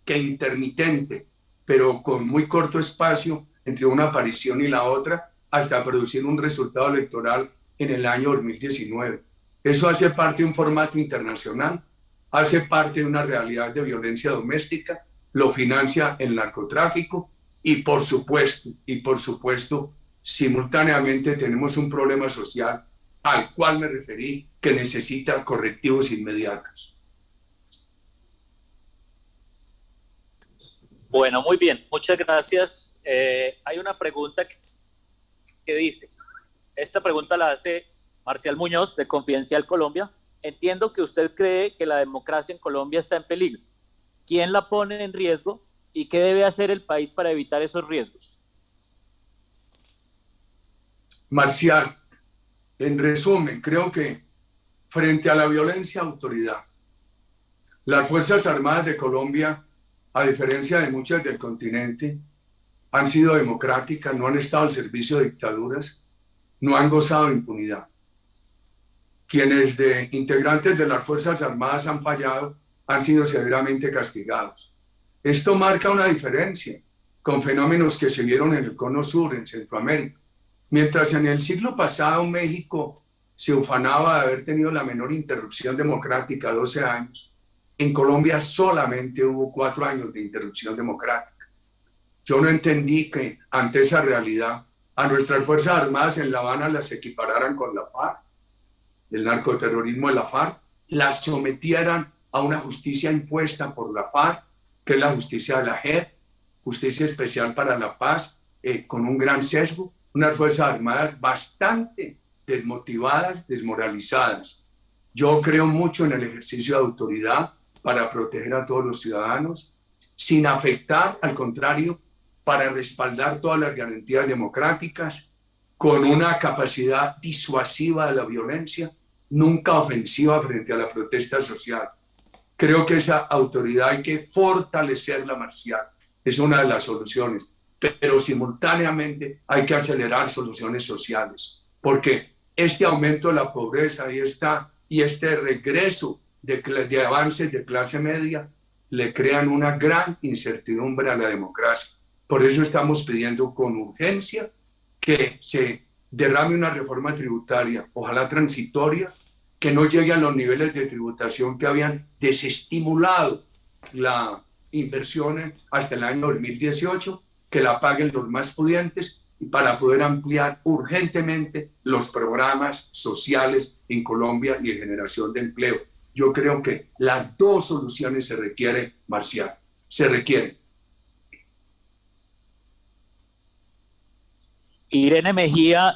que intermitente, pero con muy corto espacio entre una aparición y la otra, hasta producir un resultado electoral en el año 2019. Eso hace parte de un formato internacional, hace parte de una realidad de violencia doméstica, lo financia el narcotráfico y por supuesto, simultáneamente tenemos un problema social al cual me referí que necesita correctivos inmediatos. Bueno, muy bien, muchas gracias. Hay una pregunta que dice, esta pregunta la hace Marcial Muñoz de Confidencial Colombia. Entiendo que usted cree que la democracia en Colombia está en peligro. ¿Quién la pone en riesgo y qué debe hacer el país para evitar esos riesgos? Marcial, en resumen, creo que frente a la violencia, autoridad. Las Fuerzas Armadas de Colombia, a diferencia de muchas del continente, han sido democráticas, no han estado al servicio de dictaduras, no han gozado de impunidad. Quienes de integrantes de las Fuerzas Armadas han fallado han sido severamente castigados. Esto marca una diferencia con fenómenos que se vieron en el Cono Sur, en Centroamérica. Mientras en el siglo pasado México se ufanaba de haber tenido la menor interrupción democrática, 12 años, en Colombia solamente hubo 4 años de interrupción democrática. Yo no entendí que ante esa realidad a nuestras Fuerzas Armadas en La Habana las equipararan con la FARC, el narcoterrorismo de la FARC, las sometieran a una justicia impuesta por la FARC, que es la justicia de la JEP, Justicia Especial para la Paz, con un gran sesgo, unas Fuerzas Armadas bastante desmotivadas, desmoralizadas. Yo creo mucho en el ejercicio de autoridad para proteger a todos los ciudadanos, sin afectar, al contrario, para respaldar todas las garantías democráticas, con una capacidad disuasiva de la violencia, nunca ofensiva frente a la protesta social. Creo que esa autoridad hay que fortalecerla, Marcial. Es una de las soluciones, pero simultáneamente hay que acelerar soluciones sociales, porque este aumento de la pobreza y este regreso de avances de clase media le crean una gran incertidumbre a la democracia. Por eso estamos pidiendo con urgencia que se derrame una reforma tributaria, ojalá transitoria, que no llegue a los niveles de tributación que habían desestimulado la inversión hasta el año 2018, que la paguen los más pudientes y para poder ampliar urgentemente los programas sociales en Colombia y de generación de empleo. Yo creo que las dos soluciones se requieren, Marcial, se requieren. Irene Mejía,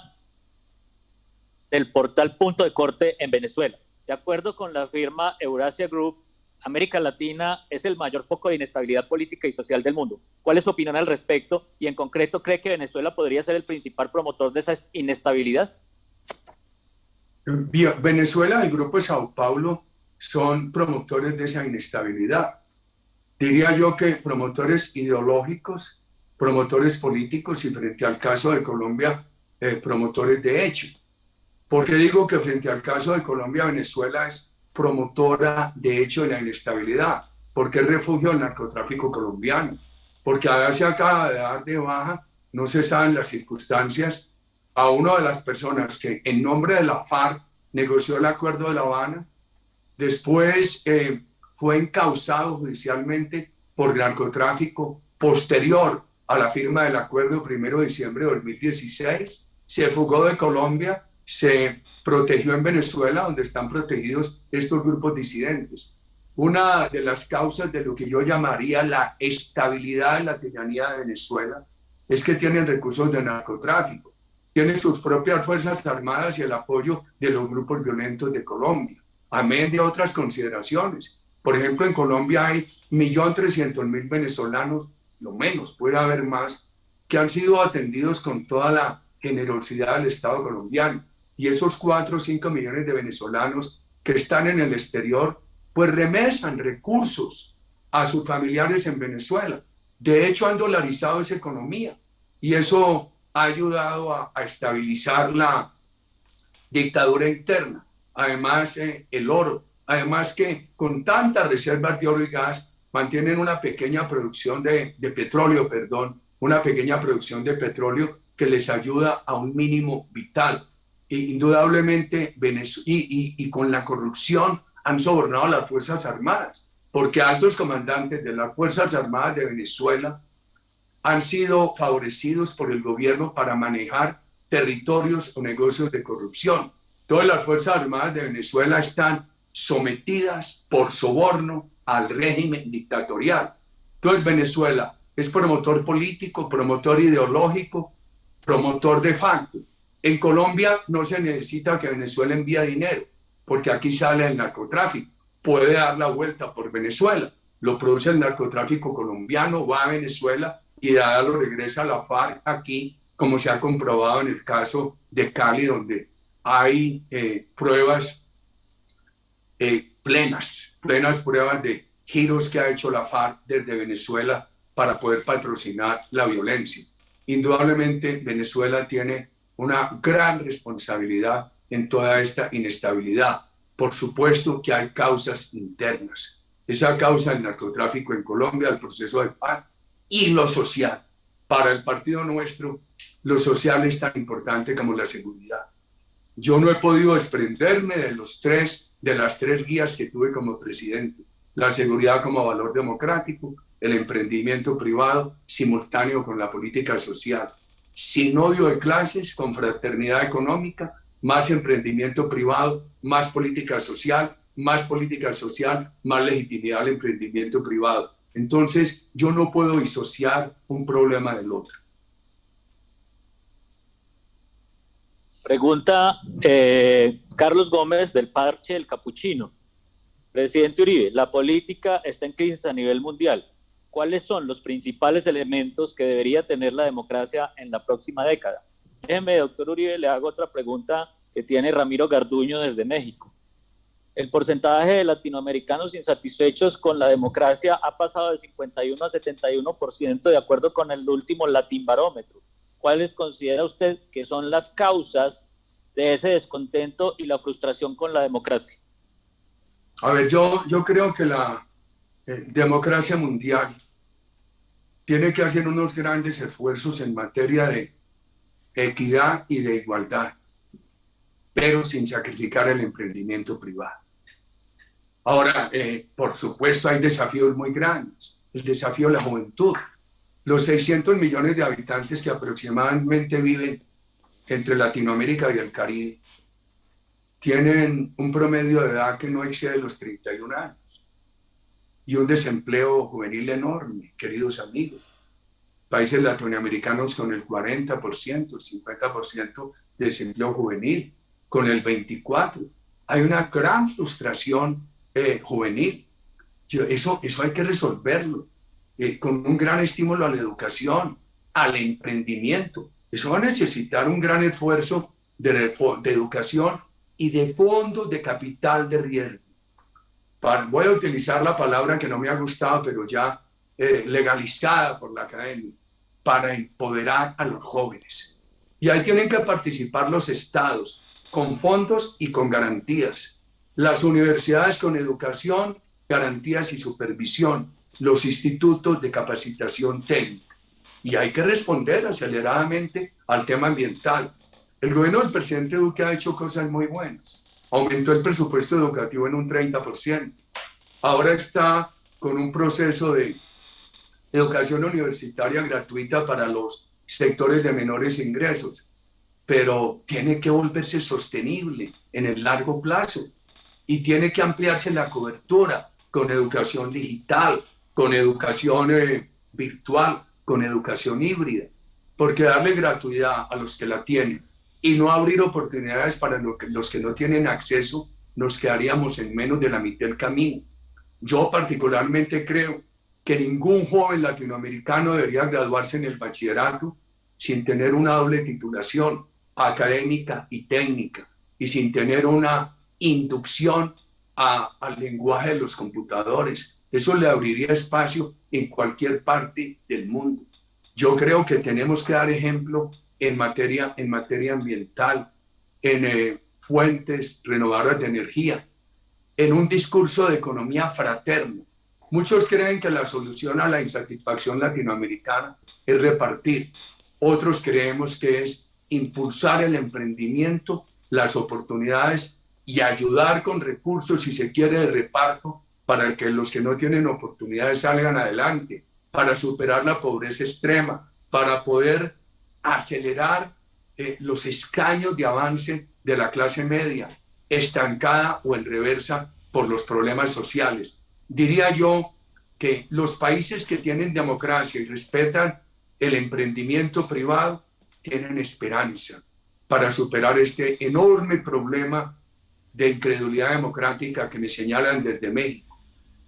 del portal Punto de Corte en Venezuela. De acuerdo con la firma Eurasia Group, América Latina es el mayor foco de inestabilidad política y social del mundo. ¿Cuál es su opinión al respecto? Y en concreto, ¿cree que Venezuela podría ser el principal promotor de esa inestabilidad? Venezuela, el Grupo de Sao Paulo, son promotores de esa inestabilidad. Diría yo que promotores ideológicos, promotores políticos y frente al caso de Colombia, promotores de hecho. ¿Por qué digo que frente al caso de Colombia, Venezuela es promotora de hecho de la inestabilidad? Porque es refugio del narcotráfico colombiano. Porque ahora se acaba de dar de baja, no se saben las circunstancias, a una de las personas que en nombre de la FARC negoció el acuerdo de La Habana, después fue encausado judicialmente por narcotráfico posterior a la firma del acuerdo 1 de diciembre de 2016, se fugó de Colombia, se protegió en Venezuela, donde están protegidos estos grupos disidentes. Una de las causas de lo que yo llamaría la estabilidad de la tiranía de Venezuela es que tienen recursos de narcotráfico, tienen sus propias fuerzas armadas y el apoyo de los grupos violentos de Colombia, amén de otras consideraciones. Por ejemplo, en Colombia hay 1.300.000 venezolanos, lo menos, puede haber más, que han sido atendidos con toda la generosidad del Estado colombiano. Y esos 4 o 5 millones de venezolanos que están en el exterior, pues remesan recursos a sus familiares en Venezuela. De hecho, han dolarizado esa economía y eso ha ayudado a estabilizar la dictadura interna. Además, el oro. Además que con tantas reservas de oro y gas mantienen una pequeña producción de petróleo, una pequeña producción de petróleo que les ayuda a un mínimo vital. E indudablemente, y con la corrupción han sobornado a las Fuerzas Armadas, porque altos comandantes de las Fuerzas Armadas de Venezuela han sido favorecidos por el gobierno para manejar territorios o negocios de corrupción. Todas las Fuerzas Armadas de Venezuela están sometidas por soborno al régimen dictatorial. Entonces Venezuela es promotor político, promotor ideológico, promotor de facto. En Colombia no se necesita que Venezuela envíe dinero, porque aquí sale el narcotráfico. Puede dar la vuelta por Venezuela, lo produce el narcotráfico colombiano, va a Venezuela y lo regresa a la FARC aquí, como se ha comprobado en el caso de Cali, donde hay pruebas plenas pruebas de giros que ha hecho la FARC desde Venezuela para poder patrocinar la violencia. Indudablemente Venezuela tiene una gran responsabilidad en toda esta inestabilidad. Por supuesto que hay causas internas. Esa causa del narcotráfico en Colombia, el proceso de paz y lo social. Para el partido nuestro, lo social es tan importante como la seguridad. Yo no he podido desprenderme de las tres guías que tuve como presidente. La seguridad como valor democrático, el emprendimiento privado simultáneo con la política social. Sin odio de clases, con fraternidad económica, más emprendimiento privado, más política social, más legitimidad al emprendimiento privado. Entonces, yo no puedo disociar un problema del otro. Pregunta Carlos Gómez del Parche del Capuchino. Presidente Uribe, la política está en crisis a nivel mundial. ¿Cuáles son los principales elementos que debería tener la democracia en la próxima década? Déjeme, doctor Uribe, le hago otra pregunta que tiene Ramiro Garduño desde México. El porcentaje de latinoamericanos insatisfechos con la democracia ha pasado de 51 a 71% de acuerdo con el último Latinbarómetro. ¿Cuáles considera usted que son las causas de ese descontento y la frustración con la democracia? A ver, yo creo que la democracia mundial tiene que hacer unos grandes esfuerzos en materia de equidad y de igualdad, pero sin sacrificar el emprendimiento privado. Ahora, por supuesto, hay desafíos muy grandes. El desafío de la juventud. Los 600 millones de habitantes que aproximadamente viven entre Latinoamérica y el Caribe tienen un promedio de edad que no excede los 31 años y un desempleo juvenil enorme, queridos amigos. Países latinoamericanos con el 40%, el 50% de desempleo juvenil, con el 24%. Hay una gran frustración juvenil. Eso hay que resolverlo con un gran estímulo a la educación, al emprendimiento. Eso va a necesitar un gran esfuerzo de educación y de fondos de capital de riesgo. Voy a utilizar la palabra que no me ha gustado, pero ya legalizada por la academia, para empoderar a los jóvenes. Y ahí tienen que participar los estados, con fondos y con garantías. Las universidades con educación, garantías y supervisión. Los institutos de capacitación técnica. Y hay que responder aceleradamente al tema ambiental. El gobierno del presidente Duque ha hecho cosas muy buenas. Aumentó el presupuesto educativo en un 30%. Ahora está con un proceso de educación universitaria gratuita para los sectores de menores ingresos. pero tiene que volverse sostenible en el largo plazo y tiene que ampliarse la cobertura con educación digital, con educación virtual, con educación híbrida, porque darle gratuidad a los que la tienen y no abrir oportunidades para los que no tienen acceso, nos quedaríamos en menos de la mitad del camino. Yo particularmente creo que ningún joven latinoamericano debería graduarse en el bachillerato sin tener una doble titulación académica y técnica y sin tener una inducción al lenguaje de los computadores. Eso le abriría espacio en cualquier parte del mundo. Yo creo que tenemos que dar ejemplo en materia ambiental, en fuentes renovables de energía, en un discurso de economía fraterna. Muchos creen que la solución a la insatisfacción latinoamericana es repartir. Otros creemos que es impulsar el emprendimiento, las oportunidades y ayudar con recursos, si se quiere, de reparto para que los que no tienen oportunidades salgan adelante, para superar la pobreza extrema, para poder acelerar los escaños de avance de la clase media, estancada o en reversa por los problemas sociales. Diría yo que los países que tienen democracia y respetan el emprendimiento privado tienen esperanza para superar este enorme problema de incredulidad democrática que me señalan desde México.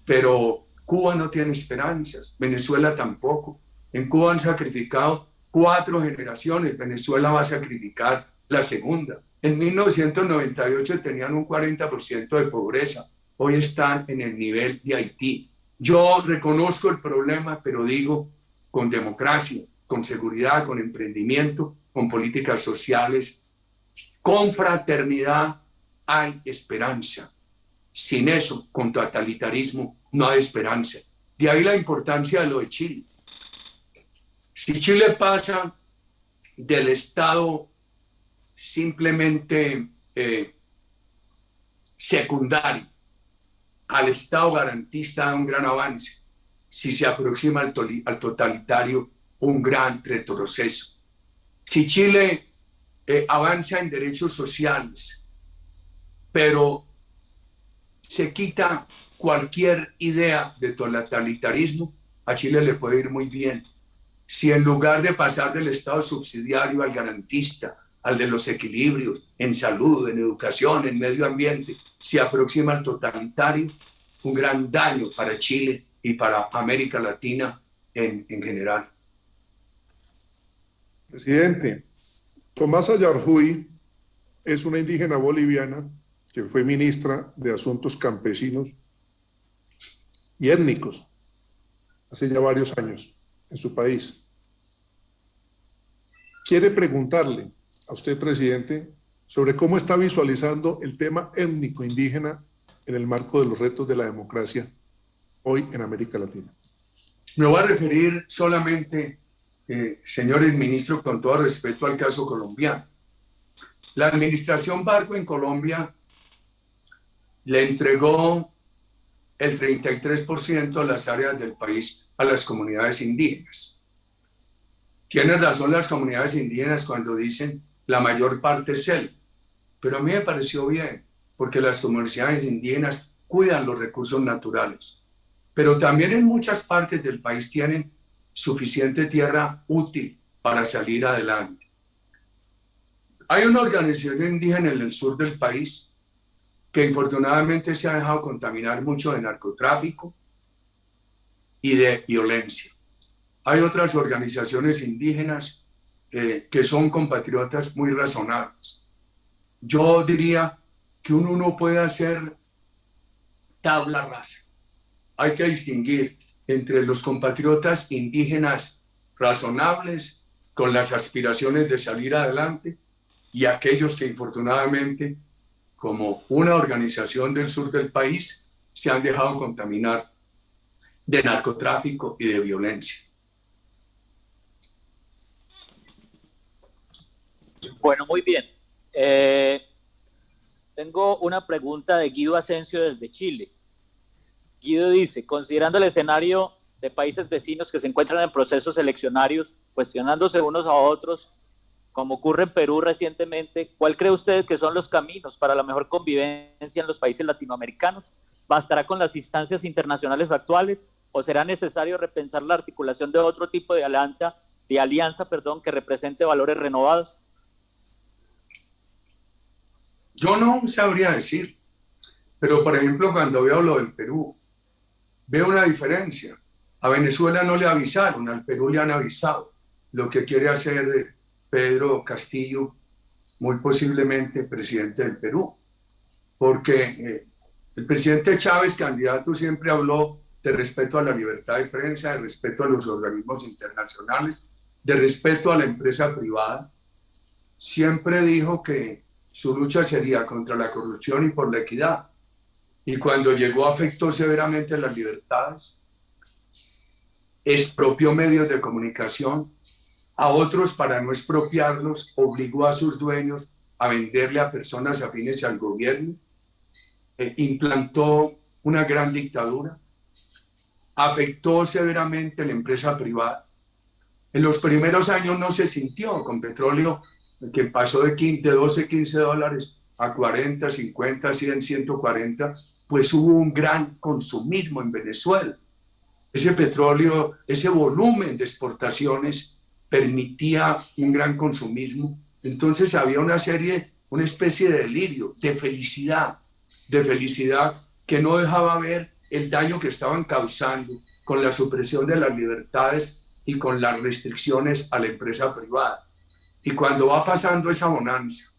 Pero Cuba no tiene esperanzas, Venezuela tampoco. En Cuba han sacrificado 4 generaciones, Venezuela va a sacrificar la segunda. En 1998 tenían un 40% de pobreza, hoy están en el nivel de Haití. Yo reconozco el problema, pero digo, con democracia, con seguridad, con emprendimiento, con políticas sociales, con fraternidad, hay esperanza. Sin eso, con totalitarismo, no hay esperanza. De ahí la importancia de lo de Chile. Si Chile pasa del Estado simplemente secundario al Estado garantista, da un gran avance. Si se aproxima al totalitario, un gran retroceso. Si Chile avanza en derechos sociales, pero se quita cualquier idea de totalitarismo, a Chile le puede ir muy bien. Si en lugar de pasar del Estado subsidiario al garantista, al de los equilibrios en salud, en educación, en medio ambiente, se aproxima al totalitario, un gran daño para Chile y para América Latina en general. Presidente, Tomasa Yarjuy es una indígena boliviana que fue ministra de Asuntos Campesinos y Étnicos hace ya varios años en su país. Quiere preguntarle a usted, presidente, sobre cómo está visualizando el tema étnico indígena en el marco de los retos de la democracia hoy en América Latina. Me voy a referir solamente, señores ministros, con todo respeto al caso colombiano. La administración Barco en Colombia le entregó el 33% de las áreas del país a las comunidades indígenas. Tienen razón las comunidades indígenas cuando dicen la mayor parte es él, pero a mí me pareció bien, porque las comunidades indígenas cuidan los recursos naturales, pero también en muchas partes del país tienen suficiente tierra útil para salir adelante. Hay una organización indígena en el sur del país que infortunadamente se ha dejado contaminar mucho de narcotráfico y de violencia. Hay otras organizaciones indígenas que son compatriotas muy razonables. Yo diría que uno no puede hacer tabla rasa. Hay que distinguir entre los compatriotas indígenas razonables con las aspiraciones de salir adelante y aquellos que infortunadamente, como una organización del sur del país, se han dejado contaminar de narcotráfico y de violencia. Bueno, muy bien. Tengo una pregunta de Guido Asensio desde Chile. Guido dice, considerando el escenario de países vecinos que se encuentran en procesos eleccionarios, cuestionándose unos a otros como ocurre en Perú recientemente, ¿cuál cree usted que son los caminos para la mejor convivencia en los países latinoamericanos? ¿Bastará con las instancias internacionales actuales o será necesario repensar la articulación de otro tipo de alianza, que represente valores renovados? Yo no sabría decir, pero por ejemplo, cuando veo lo del Perú, veo una diferencia. A Venezuela no le avisaron, al Perú le han avisado lo que quiere hacer Pedro Castillo, muy posiblemente presidente del Perú, porque el presidente Chávez, candidato, siempre habló de respeto a la libertad de prensa, de respeto a los organismos internacionales, de respeto a la empresa privada. Siempre dijo que su lucha sería contra la corrupción y por la equidad. Y cuando llegó afectó severamente las libertades, expropió medios de comunicación, a otros para no expropiarlos obligó a sus dueños a venderle a personas afines al gobierno, implantó una gran dictadura, afectó severamente la empresa privada. En los primeros años no se sintió con petróleo que pasó de 12, 15 dólares a 40, 50, 100, 140, pues hubo un gran consumismo en Venezuela. Ese petróleo, ese volumen de exportaciones permitía un gran consumismo. Entonces había una especie de delirio, de felicidad que no dejaba ver el daño que estaban causando con la supresión de las libertades y con las restricciones a la empresa privada. Y cuando va pasando esa bonanza,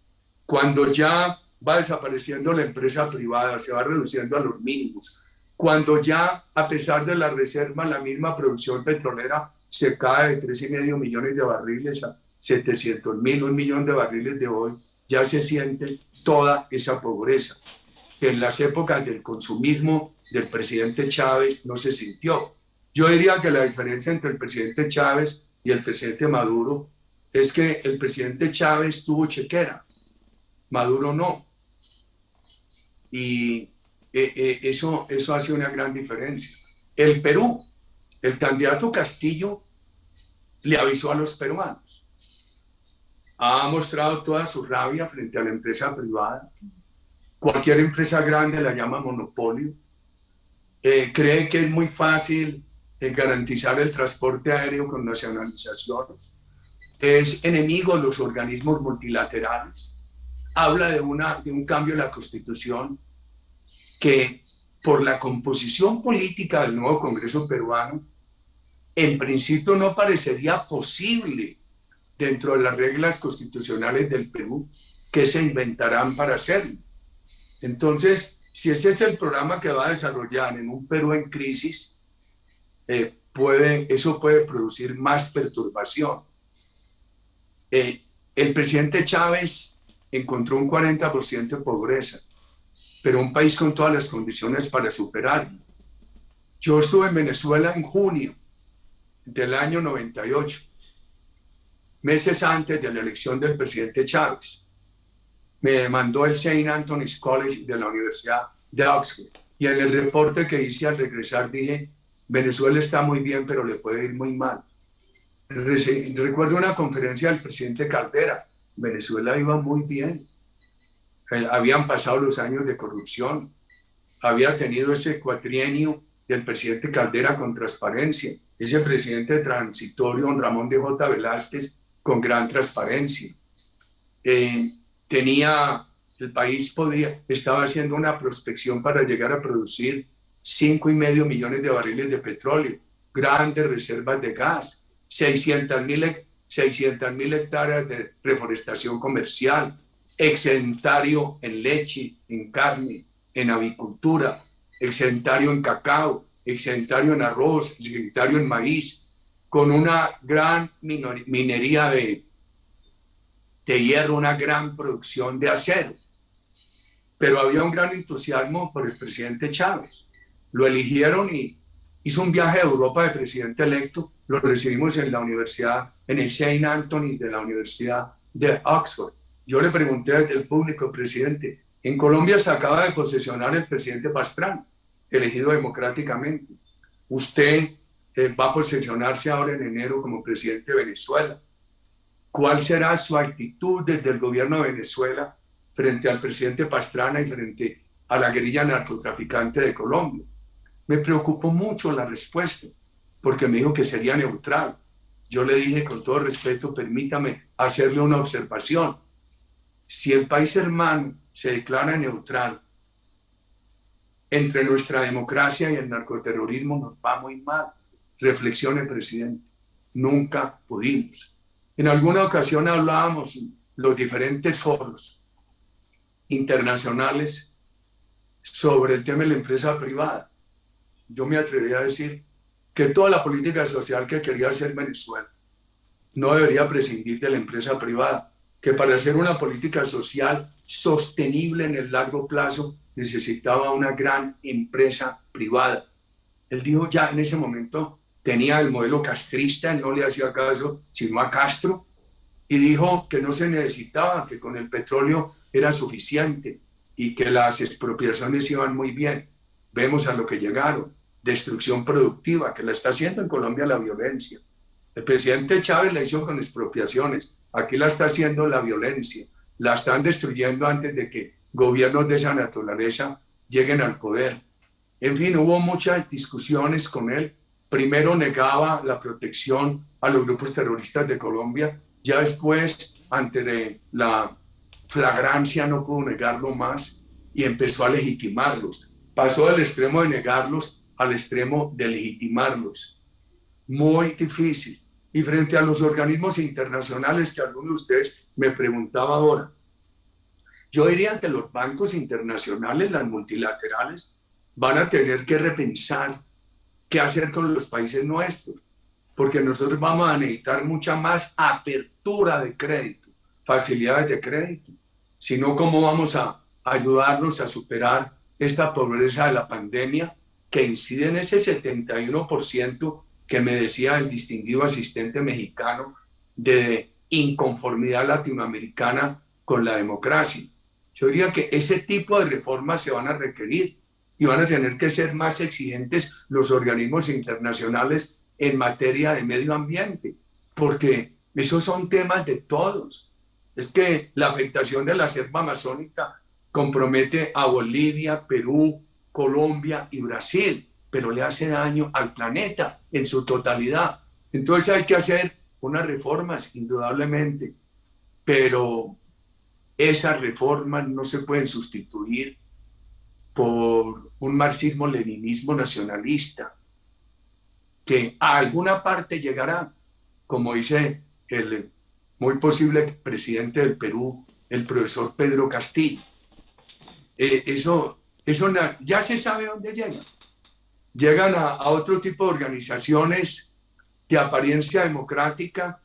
cuando ya va desapareciendo la empresa privada, se va reduciendo a los mínimos, cuando ya, a pesar de la reserva, la misma producción petrolera se cae de 3,5 millones de barriles a 700,000, 1 millón de barriles de hoy, ya se siente toda esa pobreza, que en las épocas del consumismo del presidente Chávez no se sintió. Yo diría que la diferencia entre el presidente Chávez y el presidente Maduro es que el presidente Chávez tuvo chequera, Maduro no. Y eso hace una gran diferencia. El Perú, el candidato Castillo le avisó a los peruanos. Ha mostrado toda su rabia frente a la empresa privada. Cualquier empresa grande la llama monopolio. Cree que es muy fácil garantizar el transporte aéreo con nacionalizaciones. Es enemigo de los organismos multilaterales. Habla de un cambio en la Constitución que, por la composición política del nuevo Congreso peruano, en principio no parecería posible dentro de las reglas constitucionales del Perú que se inventarán para hacerlo. Entonces, si ese es el programa que va a desarrollar en un Perú en crisis, eso puede producir más perturbación. El presidente Chávez encontró un 40% de pobreza, pero un país con todas las condiciones para superarlo. Yo estuve en Venezuela en junio del año 98, meses antes de la elección del presidente Chávez. Me mandó el St. Anthony's College de la Universidad de Oxford, y en el reporte que hice al regresar dije: Venezuela está muy bien, pero le puede ir muy mal. Recuerdo una conferencia del presidente Caldera: Venezuela iba muy bien. Habían pasado los años de corrupción, había tenido ese cuatrienio del presidente Caldera con transparencia, ese presidente transitorio, don Ramón de J. Velázquez, con gran transparencia. El país estaba haciendo una prospección para llegar a producir 5,5 millones de barriles de petróleo, grandes reservas de gas, 600,000 hectáreas de reforestación comercial, excedentario en leche, en carne, en avicultura, excedentario en cacao, excedentario en arroz, excedentario en maíz, con una gran minería de hierro, una gran producción de acero. Pero había un gran entusiasmo por el presidente Chávez. Lo eligieron y hizo un viaje a Europa de presidente electo. Lo recibimos en la universidad, en el St. Anthony's de la Universidad de Oxford. Yo le pregunté desde el público: presidente, en Colombia se acaba de posesionar el presidente Pastrana, elegido democráticamente. Usted va a posesionarse ahora en enero como presidente de Venezuela. cuál será su actitud desde el gobierno de Venezuela frente al presidente Pastrana y frente a la guerrilla narcotraficante de Colombia. Me preocupó mucho la respuesta, porque me dijo que sería neutral. Yo le dije con todo respeto, permítame hacerle una observación. Si el país hermano se declara neutral, entre nuestra democracia y el narcoterrorismo nos va muy mal. Reflexione, presidente. Nunca pudimos. En alguna ocasión hablábamos en los diferentes foros internacionales sobre el tema de la empresa privada. Yo me atreví a decir que toda la política social que quería hacer Venezuela no debería prescindir de la empresa privada, que para hacer una política social sostenible en el largo plazo necesitaba una gran empresa privada. Él dijo ya en ese momento, tenía el modelo castrista, él no le hacía caso sino a Castro, y dijo que no se necesitaba, que con el petróleo era suficiente y que las expropiaciones iban muy bien. Vemos a lo que llegaron, destrucción productiva, que la está haciendo en Colombia la violencia. El presidente Chávez la hizo con expropiaciones, aquí la está haciendo la violencia, la están destruyendo antes de que gobiernos de esa naturaleza lleguen al poder. En fin, hubo muchas discusiones con él. Primero negaba la protección a los grupos terroristas de Colombia, ya después, ante la flagrancia, no pudo negarlo más y empezó a legitimarlos. Pasó del extremo de negarlos al extremo de legitimarlos. Muy difícil. Y frente a los organismos internacionales que algunos de ustedes me preguntaban ahora, yo diría que los bancos internacionales, las multilaterales, van a tener que repensar qué hacer con los países nuestros, porque nosotros vamos a necesitar mucha más apertura de crédito, facilidades de crédito, sino cómo vamos a ayudarnos a superar esta pobreza de la pandemia que incide en ese 71% que me decía el distinguido asistente mexicano de inconformidad latinoamericana con la democracia. Yo diría que ese tipo de reformas se van a requerir y van a tener que ser más exigentes los organismos internacionales en materia de medio ambiente, porque esos son temas de todos. Es que la afectación de la selva amazónica compromete a Bolivia, Perú, Colombia y Brasil, pero le hace daño al planeta en su totalidad. Entonces hay que hacer unas reformas, indudablemente, pero esas reformas no se pueden sustituir por un marxismo-leninismo nacionalista, que a alguna parte llegará, como dice el muy posible presidente del Perú, el profesor Pedro Castillo. Eso ya se sabe dónde llegan. Llegan a otro tipo de organizaciones de apariencia democrática,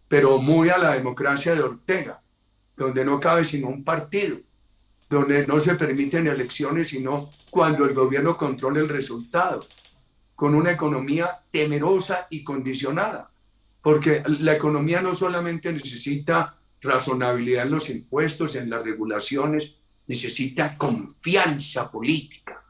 pero muy a la democracia de Ortega, donde no cabe sino un partido, donde no se permiten elecciones sino cuando el gobierno controla el resultado, con una economía temerosa y condicionada, porque la economía no solamente necesita razonabilidad en los impuestos, en las regulaciones, necesita confianza política.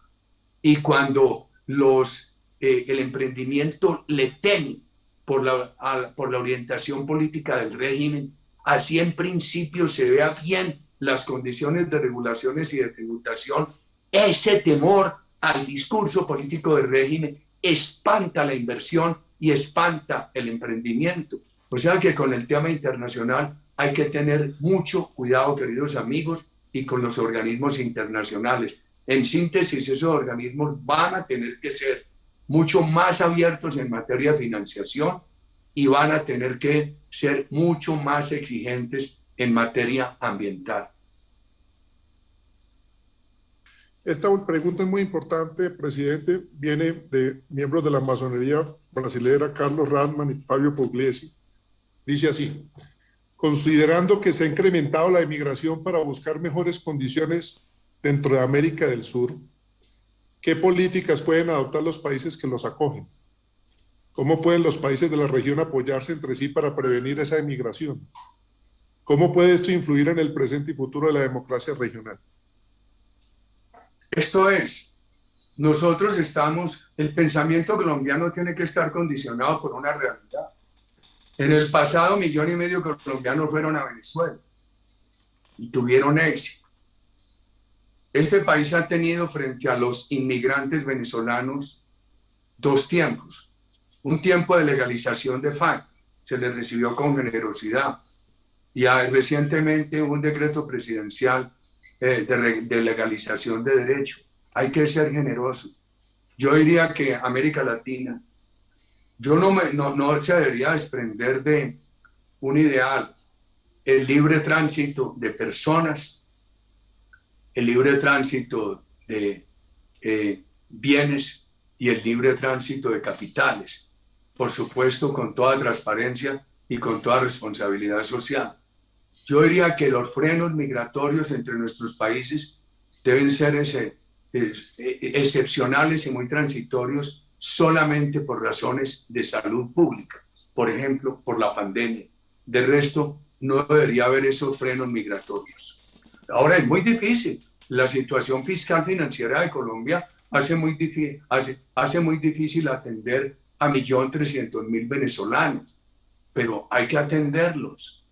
Y cuando el emprendimiento le teme por la orientación política del régimen, así en principio se vea bien las condiciones de regulaciones y de tributación, ese temor al discurso político del régimen espanta la inversión y espanta el emprendimiento. O sea que con el tema internacional hay que tener mucho cuidado, queridos amigos, y con los organismos internacionales. En síntesis, esos organismos van a tener que ser mucho más abiertos en materia de financiación y van a tener que ser mucho más exigentes en materia ambiental. Esta pregunta es muy importante, presidente. Viene de miembros de la masonería brasilera, Carlos Radman y Fabio Pugliesi. Dice así: considerando que se ha incrementado la emigración para buscar mejores condiciones dentro de América del Sur, ¿qué políticas pueden adoptar los países que los acogen? ¿Cómo pueden los países de la región apoyarse entre sí para prevenir esa emigración? ¿Cómo puede esto influir en el presente y futuro de la democracia regional? Esto es, el pensamiento colombiano tiene que estar condicionado por una realidad. En el pasado, 1,5 millones de colombianos fueron a Venezuela y tuvieron éxito. Este país ha tenido frente a los inmigrantes venezolanos 2 tiempos. Un tiempo de legalización de facto, se les recibió con generosidad. Y recientemente un decreto presidencial de legalización de derecho. Hay que ser generosos. Yo diría que América Latina, no se debería desprender de un ideal, el libre tránsito de personas, el libre tránsito de bienes y el libre tránsito de capitales, por supuesto con toda transparencia y con toda responsabilidad social. Yo diría que los frenos migratorios entre nuestros países deben ser excepcionales y muy transitorios solamente por razones de salud pública, por ejemplo, por la pandemia. De resto, no debería haber esos frenos migratorios. Ahora es muy difícil. La situación fiscal financiera de Colombia hace muy difícil atender a 1.300.000 venezolanos, pero hay que atenderlos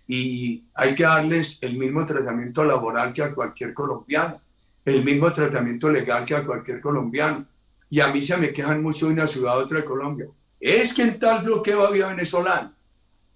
y hay que darles el mismo tratamiento laboral que a cualquier colombiano, el mismo tratamiento legal que a cualquier colombiano. Y a mí se me quejan mucho de una ciudad a otra de Colombia. Es que en tal bloqueo había venezolanos.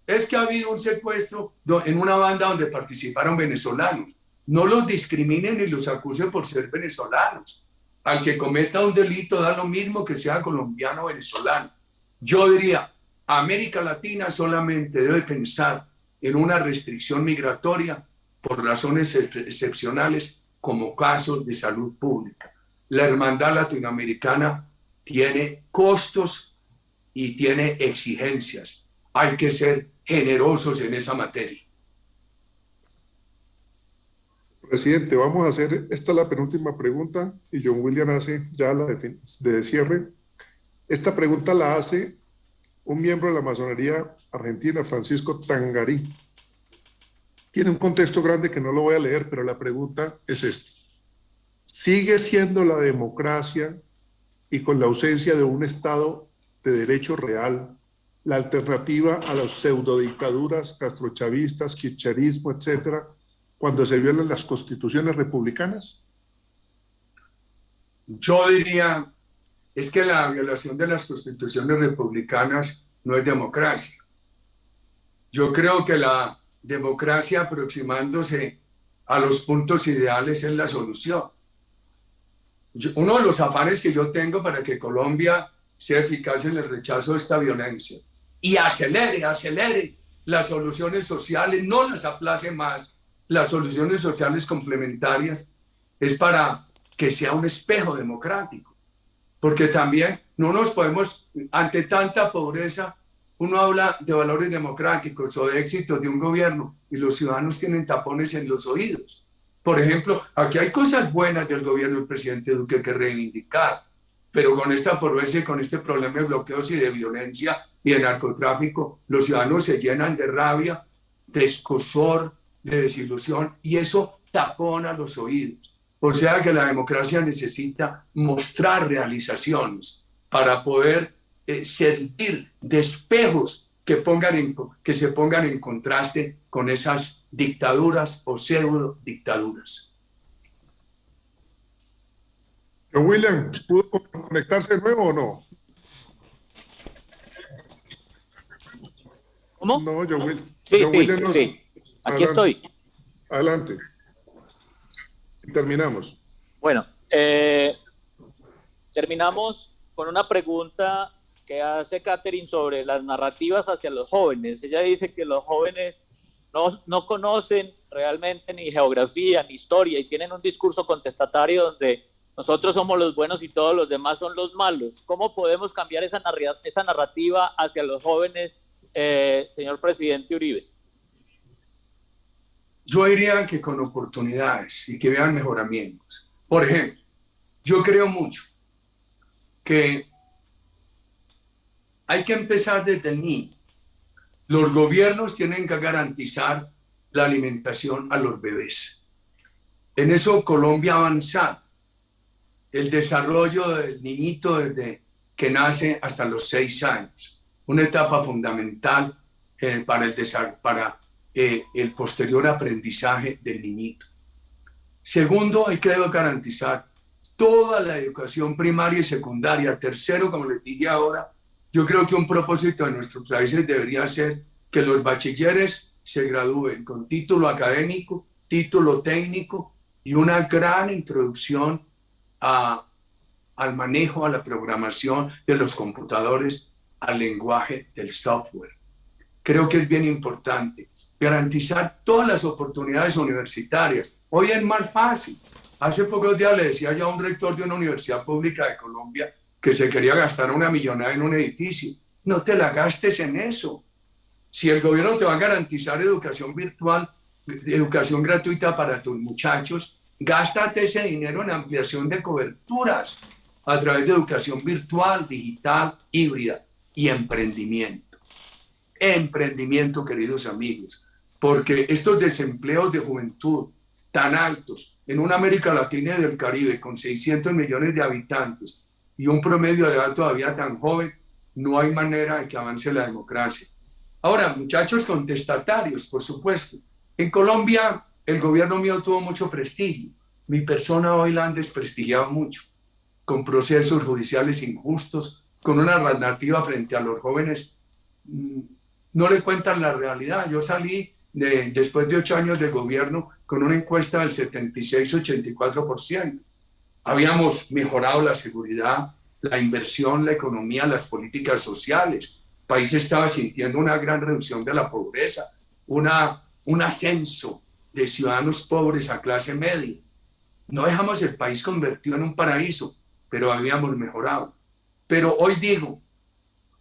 Es que ha habido un secuestro en una banda donde participaron venezolanos. No los discriminen ni los acusen por ser venezolanos. Al que cometa un delito da lo mismo que sea colombiano o venezolano. Yo diría, América Latina solamente debe pensar en una restricción migratoria por razones excepcionales como casos de salud pública. La hermandad latinoamericana tiene costos y tiene exigencias. Hay que ser generosos en esa materia. Presidente, vamos a hacer, esta es la penúltima pregunta y John William hace ya la de cierre. Esta pregunta la hace un miembro de la masonería argentina, Francisco Tangarí. Tiene un contexto grande que no lo voy a leer, pero la pregunta es esta. ¿Sigue siendo la democracia y con la ausencia de un Estado de derecho real la alternativa a las pseudodictaduras castrochavistas, kirchnerismo, etcétera, cuando se violan las constituciones republicanas? Yo diría, es que la violación de las constituciones republicanas no es democracia. Yo creo que la democracia aproximándose a los puntos ideales es la solución. Uno de los afanes que yo tengo para que Colombia sea eficaz en el rechazo de esta violencia y acelere las soluciones sociales, no las aplace más, las soluciones sociales complementarias, es para que sea un espejo democrático. Porque también no nos podemos, ante tanta pobreza, uno habla de valores democráticos o de éxitos de un gobierno y los ciudadanos tienen tapones en los oídos. Por ejemplo, aquí hay cosas buenas del gobierno del presidente Duque que reivindicar, pero con esta pobreza y con este problema de bloqueos y de violencia y de narcotráfico, los ciudadanos se llenan de rabia, de escozor, de desilusión, y eso tapona los oídos. O sea que la democracia necesita mostrar realizaciones para poder servir de espejos que se pongan en contraste con esas dictaduras o pseudo dictaduras. John William, ¿pudo conectarse de nuevo o no? ¿Cómo? No, John William. Sí, John William no. sí. Aquí estoy. Adelante. Terminamos. Bueno, terminamos con una pregunta que hace Catherine sobre las narrativas hacia los jóvenes. Ella dice que los jóvenes no conocen realmente ni geografía ni historia y tienen un discurso contestatario donde nosotros somos los buenos y todos los demás son los malos. ¿Cómo podemos cambiar esa narrativa hacia los jóvenes, señor presidente Uribe? Yo diría que con oportunidades y que vean mejoramientos. Por ejemplo, yo creo mucho que hay que empezar desde el niño. Los gobiernos tienen que garantizar la alimentación a los bebés. En eso Colombia ha avanzado. El desarrollo del niñito desde que nace hasta los 6 años. Una etapa fundamental para el posterior aprendizaje del niñito. Segundo, hay que garantizar toda la educación primaria y secundaria. Tercero, como les dije ahora, yo creo que un propósito de nuestros países debería ser que los bachilleres se gradúen con título académico, título técnico y una gran introducción al manejo, a la programación de los computadores, al lenguaje del software. Creo que es bien importante garantizar todas las oportunidades universitarias. Hoy es más fácil. Hace pocos días le decía yo a un rector de una universidad pública de Colombia que se quería gastar una millonada en un edificio. No te la gastes en eso. Si el gobierno te va a garantizar educación virtual, educación gratuita para tus muchachos, gástate ese dinero en ampliación de coberturas a través de educación virtual, digital, híbrida y emprendimiento. Emprendimiento, queridos amigos, porque estos desempleos de juventud tan altos en una América Latina y del Caribe con 600 millones de habitantes y un promedio de edad todavía tan joven, no hay manera de que avance la democracia. Ahora, muchachos contestatarios, por supuesto. En Colombia, el gobierno mío tuvo mucho prestigio. Mi persona hoy la han desprestigiado mucho, con procesos judiciales injustos, con una narrativa frente a los jóvenes. No le cuentan la realidad. Yo salí después de 8 años de gobierno con una encuesta del 76-84%. Habíamos mejorado la seguridad, la inversión, la economía, las políticas sociales. El país estaba sintiendo una gran reducción de la pobreza, un ascenso de ciudadanos pobres a clase media. No dejamos el país convertido en un paraíso, pero habíamos mejorado. Pero hoy digo,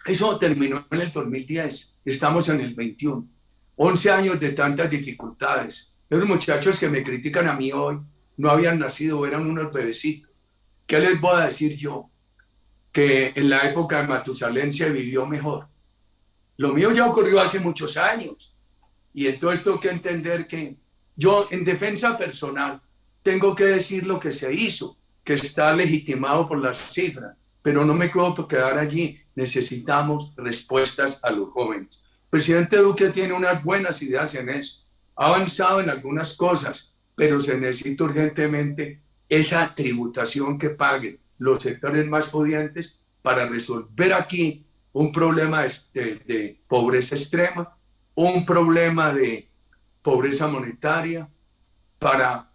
eso terminó en el 2010, estamos en el 21. 11 años de tantas dificultades. Los muchachos que me critican a mí hoy no habían nacido, eran unos bebecitos. ¿Qué les voy a decir yo? Que en la época de Matusalén se vivió mejor. Lo mío ya ocurrió hace muchos años. Y entonces tengo que entender que yo, en defensa personal, tengo que decir lo que se hizo, que está legitimado por las cifras, pero no me puedo quedar allí. Necesitamos respuestas a los jóvenes. El presidente Duque tiene unas buenas ideas en eso. Ha avanzado en algunas cosas, pero se necesita urgentemente esa tributación que paguen los sectores más pudientes para resolver aquí un problema de pobreza extrema, un problema de pobreza monetaria, para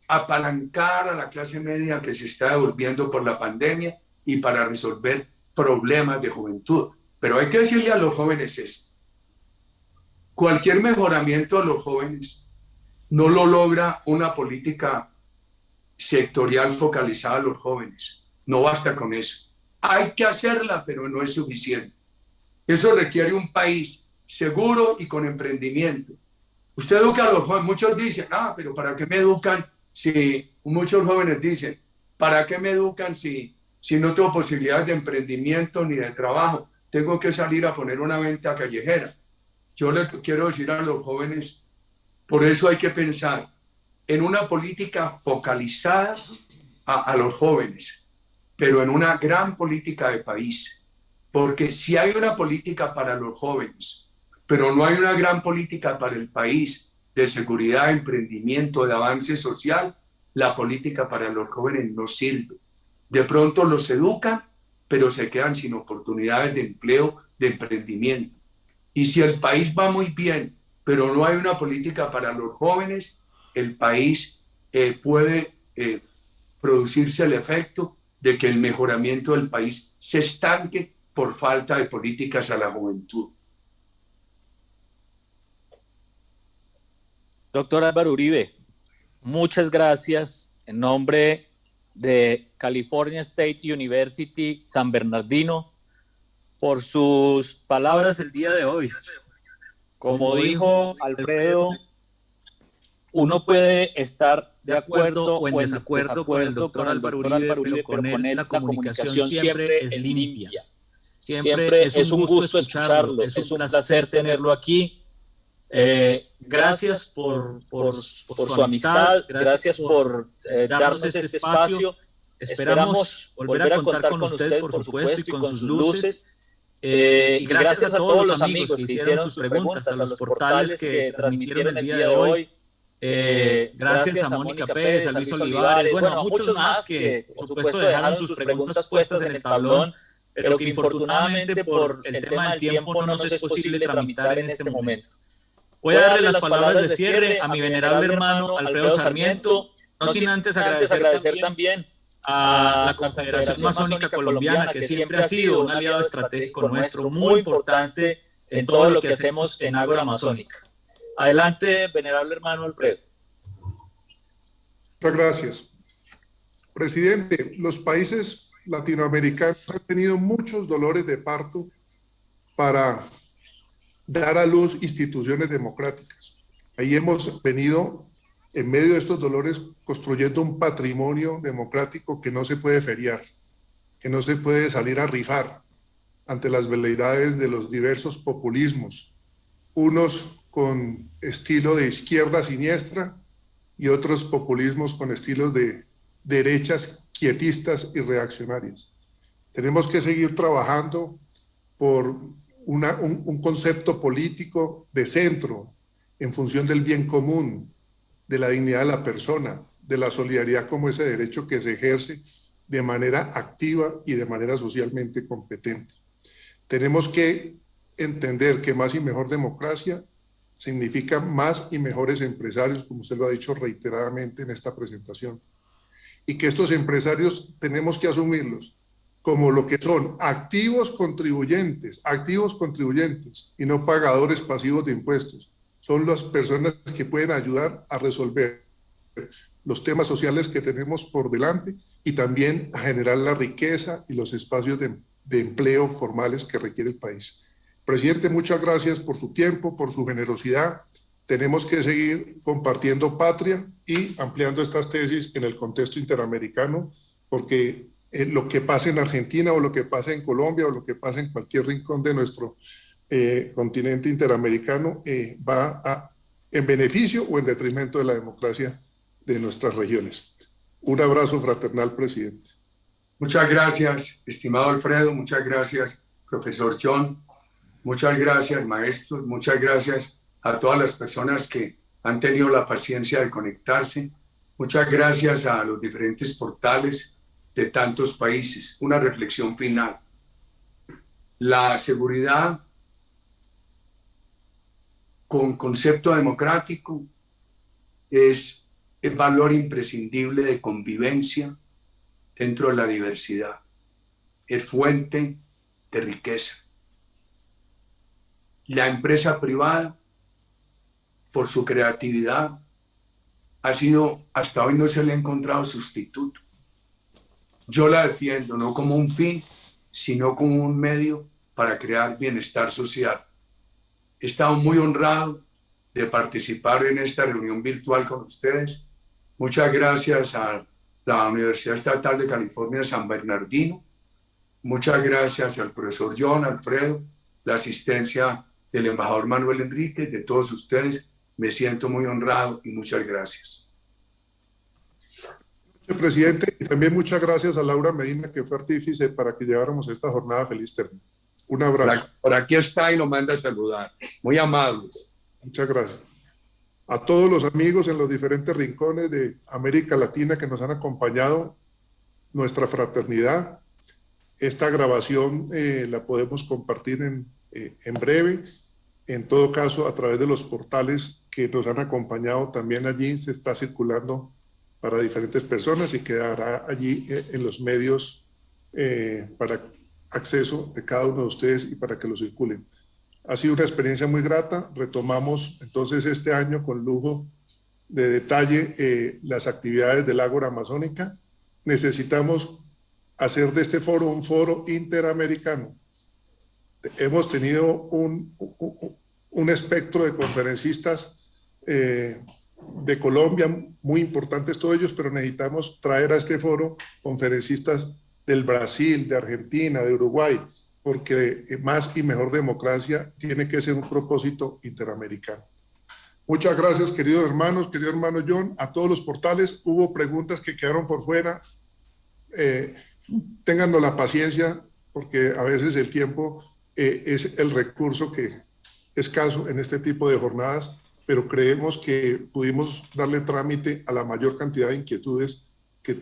apalancar a la clase media que se está devolviendo por la pandemia y para resolver problemas de juventud. Pero hay que decirle a los jóvenes esto. Cualquier mejoramiento a los jóvenes no lo logra una política sectorial focalizada a los jóvenes. No basta con eso. Hay que hacerla, pero no es suficiente. Eso requiere un país seguro y con emprendimiento. Usted educa a los jóvenes. Muchos dicen, pero ¿para qué me educan si... Muchos jóvenes dicen, ¿para qué me educan si no tengo posibilidades de emprendimiento ni de trabajo? Tengo que salir a poner una venta callejera. Yo le quiero decir a los jóvenes, por eso hay que pensar en una política focalizada a los jóvenes, pero en una gran política de país. Porque si hay una política para los jóvenes, pero no hay una gran política para el país de seguridad, emprendimiento, de avance social, la política para los jóvenes no sirve. De pronto los educan, pero se quedan sin oportunidades de empleo, de emprendimiento. Y si el país va muy bien, pero no hay una política para los jóvenes, el país puede producirse el efecto de que el mejoramiento del país se estanque por falta de políticas a la juventud. Doctor Álvaro Uribe, muchas gracias en nombre de California State University San Bernardino por sus palabras el día de hoy. Como dijo Alfredo, uno puede estar de acuerdo o en desacuerdo con el doctor Álvaro Uribe, pero con él la comunicación siempre es limpia. Siempre es un gusto escucharlo, es un placer tenerlo aquí. Gracias por su amistad, gracias por darnos este espacio. Esperamos volver a contar con usted, por supuesto, y con sus luces. Y gracias a todos los amigos que hicieron sus preguntas, a los portales que transmitieron el día de hoy. Gracias a Mónica Pérez, a Luis Olivares, bueno, a muchos más que por supuesto dejaron sus preguntas puestas en el tablón, pero que infortunadamente por el tema del tiempo no nos es posible tramitar en este momento. Voy a darle las palabras de cierre a mi venerable hermano Alfredo Sarmiento, no sin antes agradecer también a la Confederación Masónica Colombiana, que siempre ha sido un aliado estratégico nuestro, muy importante en todo lo que hacemos en Ágora Masónica. Adelante, venerable hermano Alfredo. Muchas gracias. Presidente, los países latinoamericanos han tenido muchos dolores de parto para dar a luz instituciones democráticas. Ahí hemos venido, en medio de estos dolores, construyendo un patrimonio democrático que no se puede feriar, que no se puede salir a rifar ante las veleidades de los diversos populismos, unos con estilo de izquierda siniestra y otros populismos con estilos de derechas quietistas y reaccionarias. Tenemos que seguir trabajando por un concepto político de centro en función del bien común, de la dignidad de la persona, de la solidaridad como ese derecho que se ejerce de manera activa y de manera socialmente competente. Tenemos que entender que más y mejor democracia significa más y mejores empresarios, como usted lo ha dicho reiteradamente en esta presentación, y que estos empresarios tenemos que asumirlos como lo que son activos contribuyentes y no pagadores pasivos de impuestos. Son las personas que pueden ayudar a resolver los temas sociales que tenemos por delante y también a generar la riqueza y los espacios de empleo formales que requiere el país. Presidente, muchas gracias por su tiempo, por su generosidad. Tenemos que seguir compartiendo patria y ampliando estas tesis en el contexto interamericano, porque lo que pasa en Argentina o lo que pasa en Colombia o lo que pasa en cualquier rincón de nuestro continente interamericano va en beneficio o en detrimento de la democracia de nuestras regiones. Un abrazo fraternal, presidente. Muchas gracias, estimado Alfredo, muchas gracias, profesor John, muchas gracias, maestros, muchas gracias a todas las personas que han tenido la paciencia de conectarse, muchas gracias a los diferentes portales de tantos países. Una reflexión final. La seguridad con concepto democrático es el valor imprescindible de convivencia dentro de la diversidad. Es fuente de riqueza. La empresa privada, por su creatividad, hasta hoy no se le ha encontrado sustituto. Yo la defiendo no como un fin, sino como un medio para crear bienestar social. He estado muy honrado de participar en esta reunión virtual con ustedes. Muchas gracias a la Universidad Estatal de California San Bernardino. Muchas gracias al profesor John, Alfredo, la asistencia del embajador Manuel Enrique, de todos ustedes. Me siento muy honrado y muchas gracias. Presidente, y también muchas gracias a Laura Medina, que fue artífice para que lleváramos esta jornada feliz término. Un abrazo. Por aquí está y lo manda a saludar. Muy amables. Muchas gracias. A todos los amigos en los diferentes rincones de América Latina que nos han acompañado, nuestra fraternidad. Esta grabación la podemos compartir en breve. En todo caso, a través de los portales que nos han acompañado, también allí se está circulando para diferentes personas y quedará allí en los medios para acceso de cada uno de ustedes y para que lo circulen. Ha sido una experiencia muy grata. Retomamos entonces este año con lujo de detalle las actividades del Ágora Amazónica. Necesitamos hacer de este foro un foro interamericano. Hemos tenido un espectro de conferencistas de Colombia, muy importantes todos ellos, pero necesitamos traer a este foro conferencistas del Brasil, de Argentina, de Uruguay, porque más y mejor democracia tiene que ser un propósito interamericano. Muchas gracias, querido hermano John, a todos los portales. Hubo preguntas que quedaron por fuera. Téngannos la paciencia, porque a veces el tiempo es el recurso que es escaso en este tipo de jornadas, pero creemos que pudimos darle trámite a la mayor cantidad de inquietudes que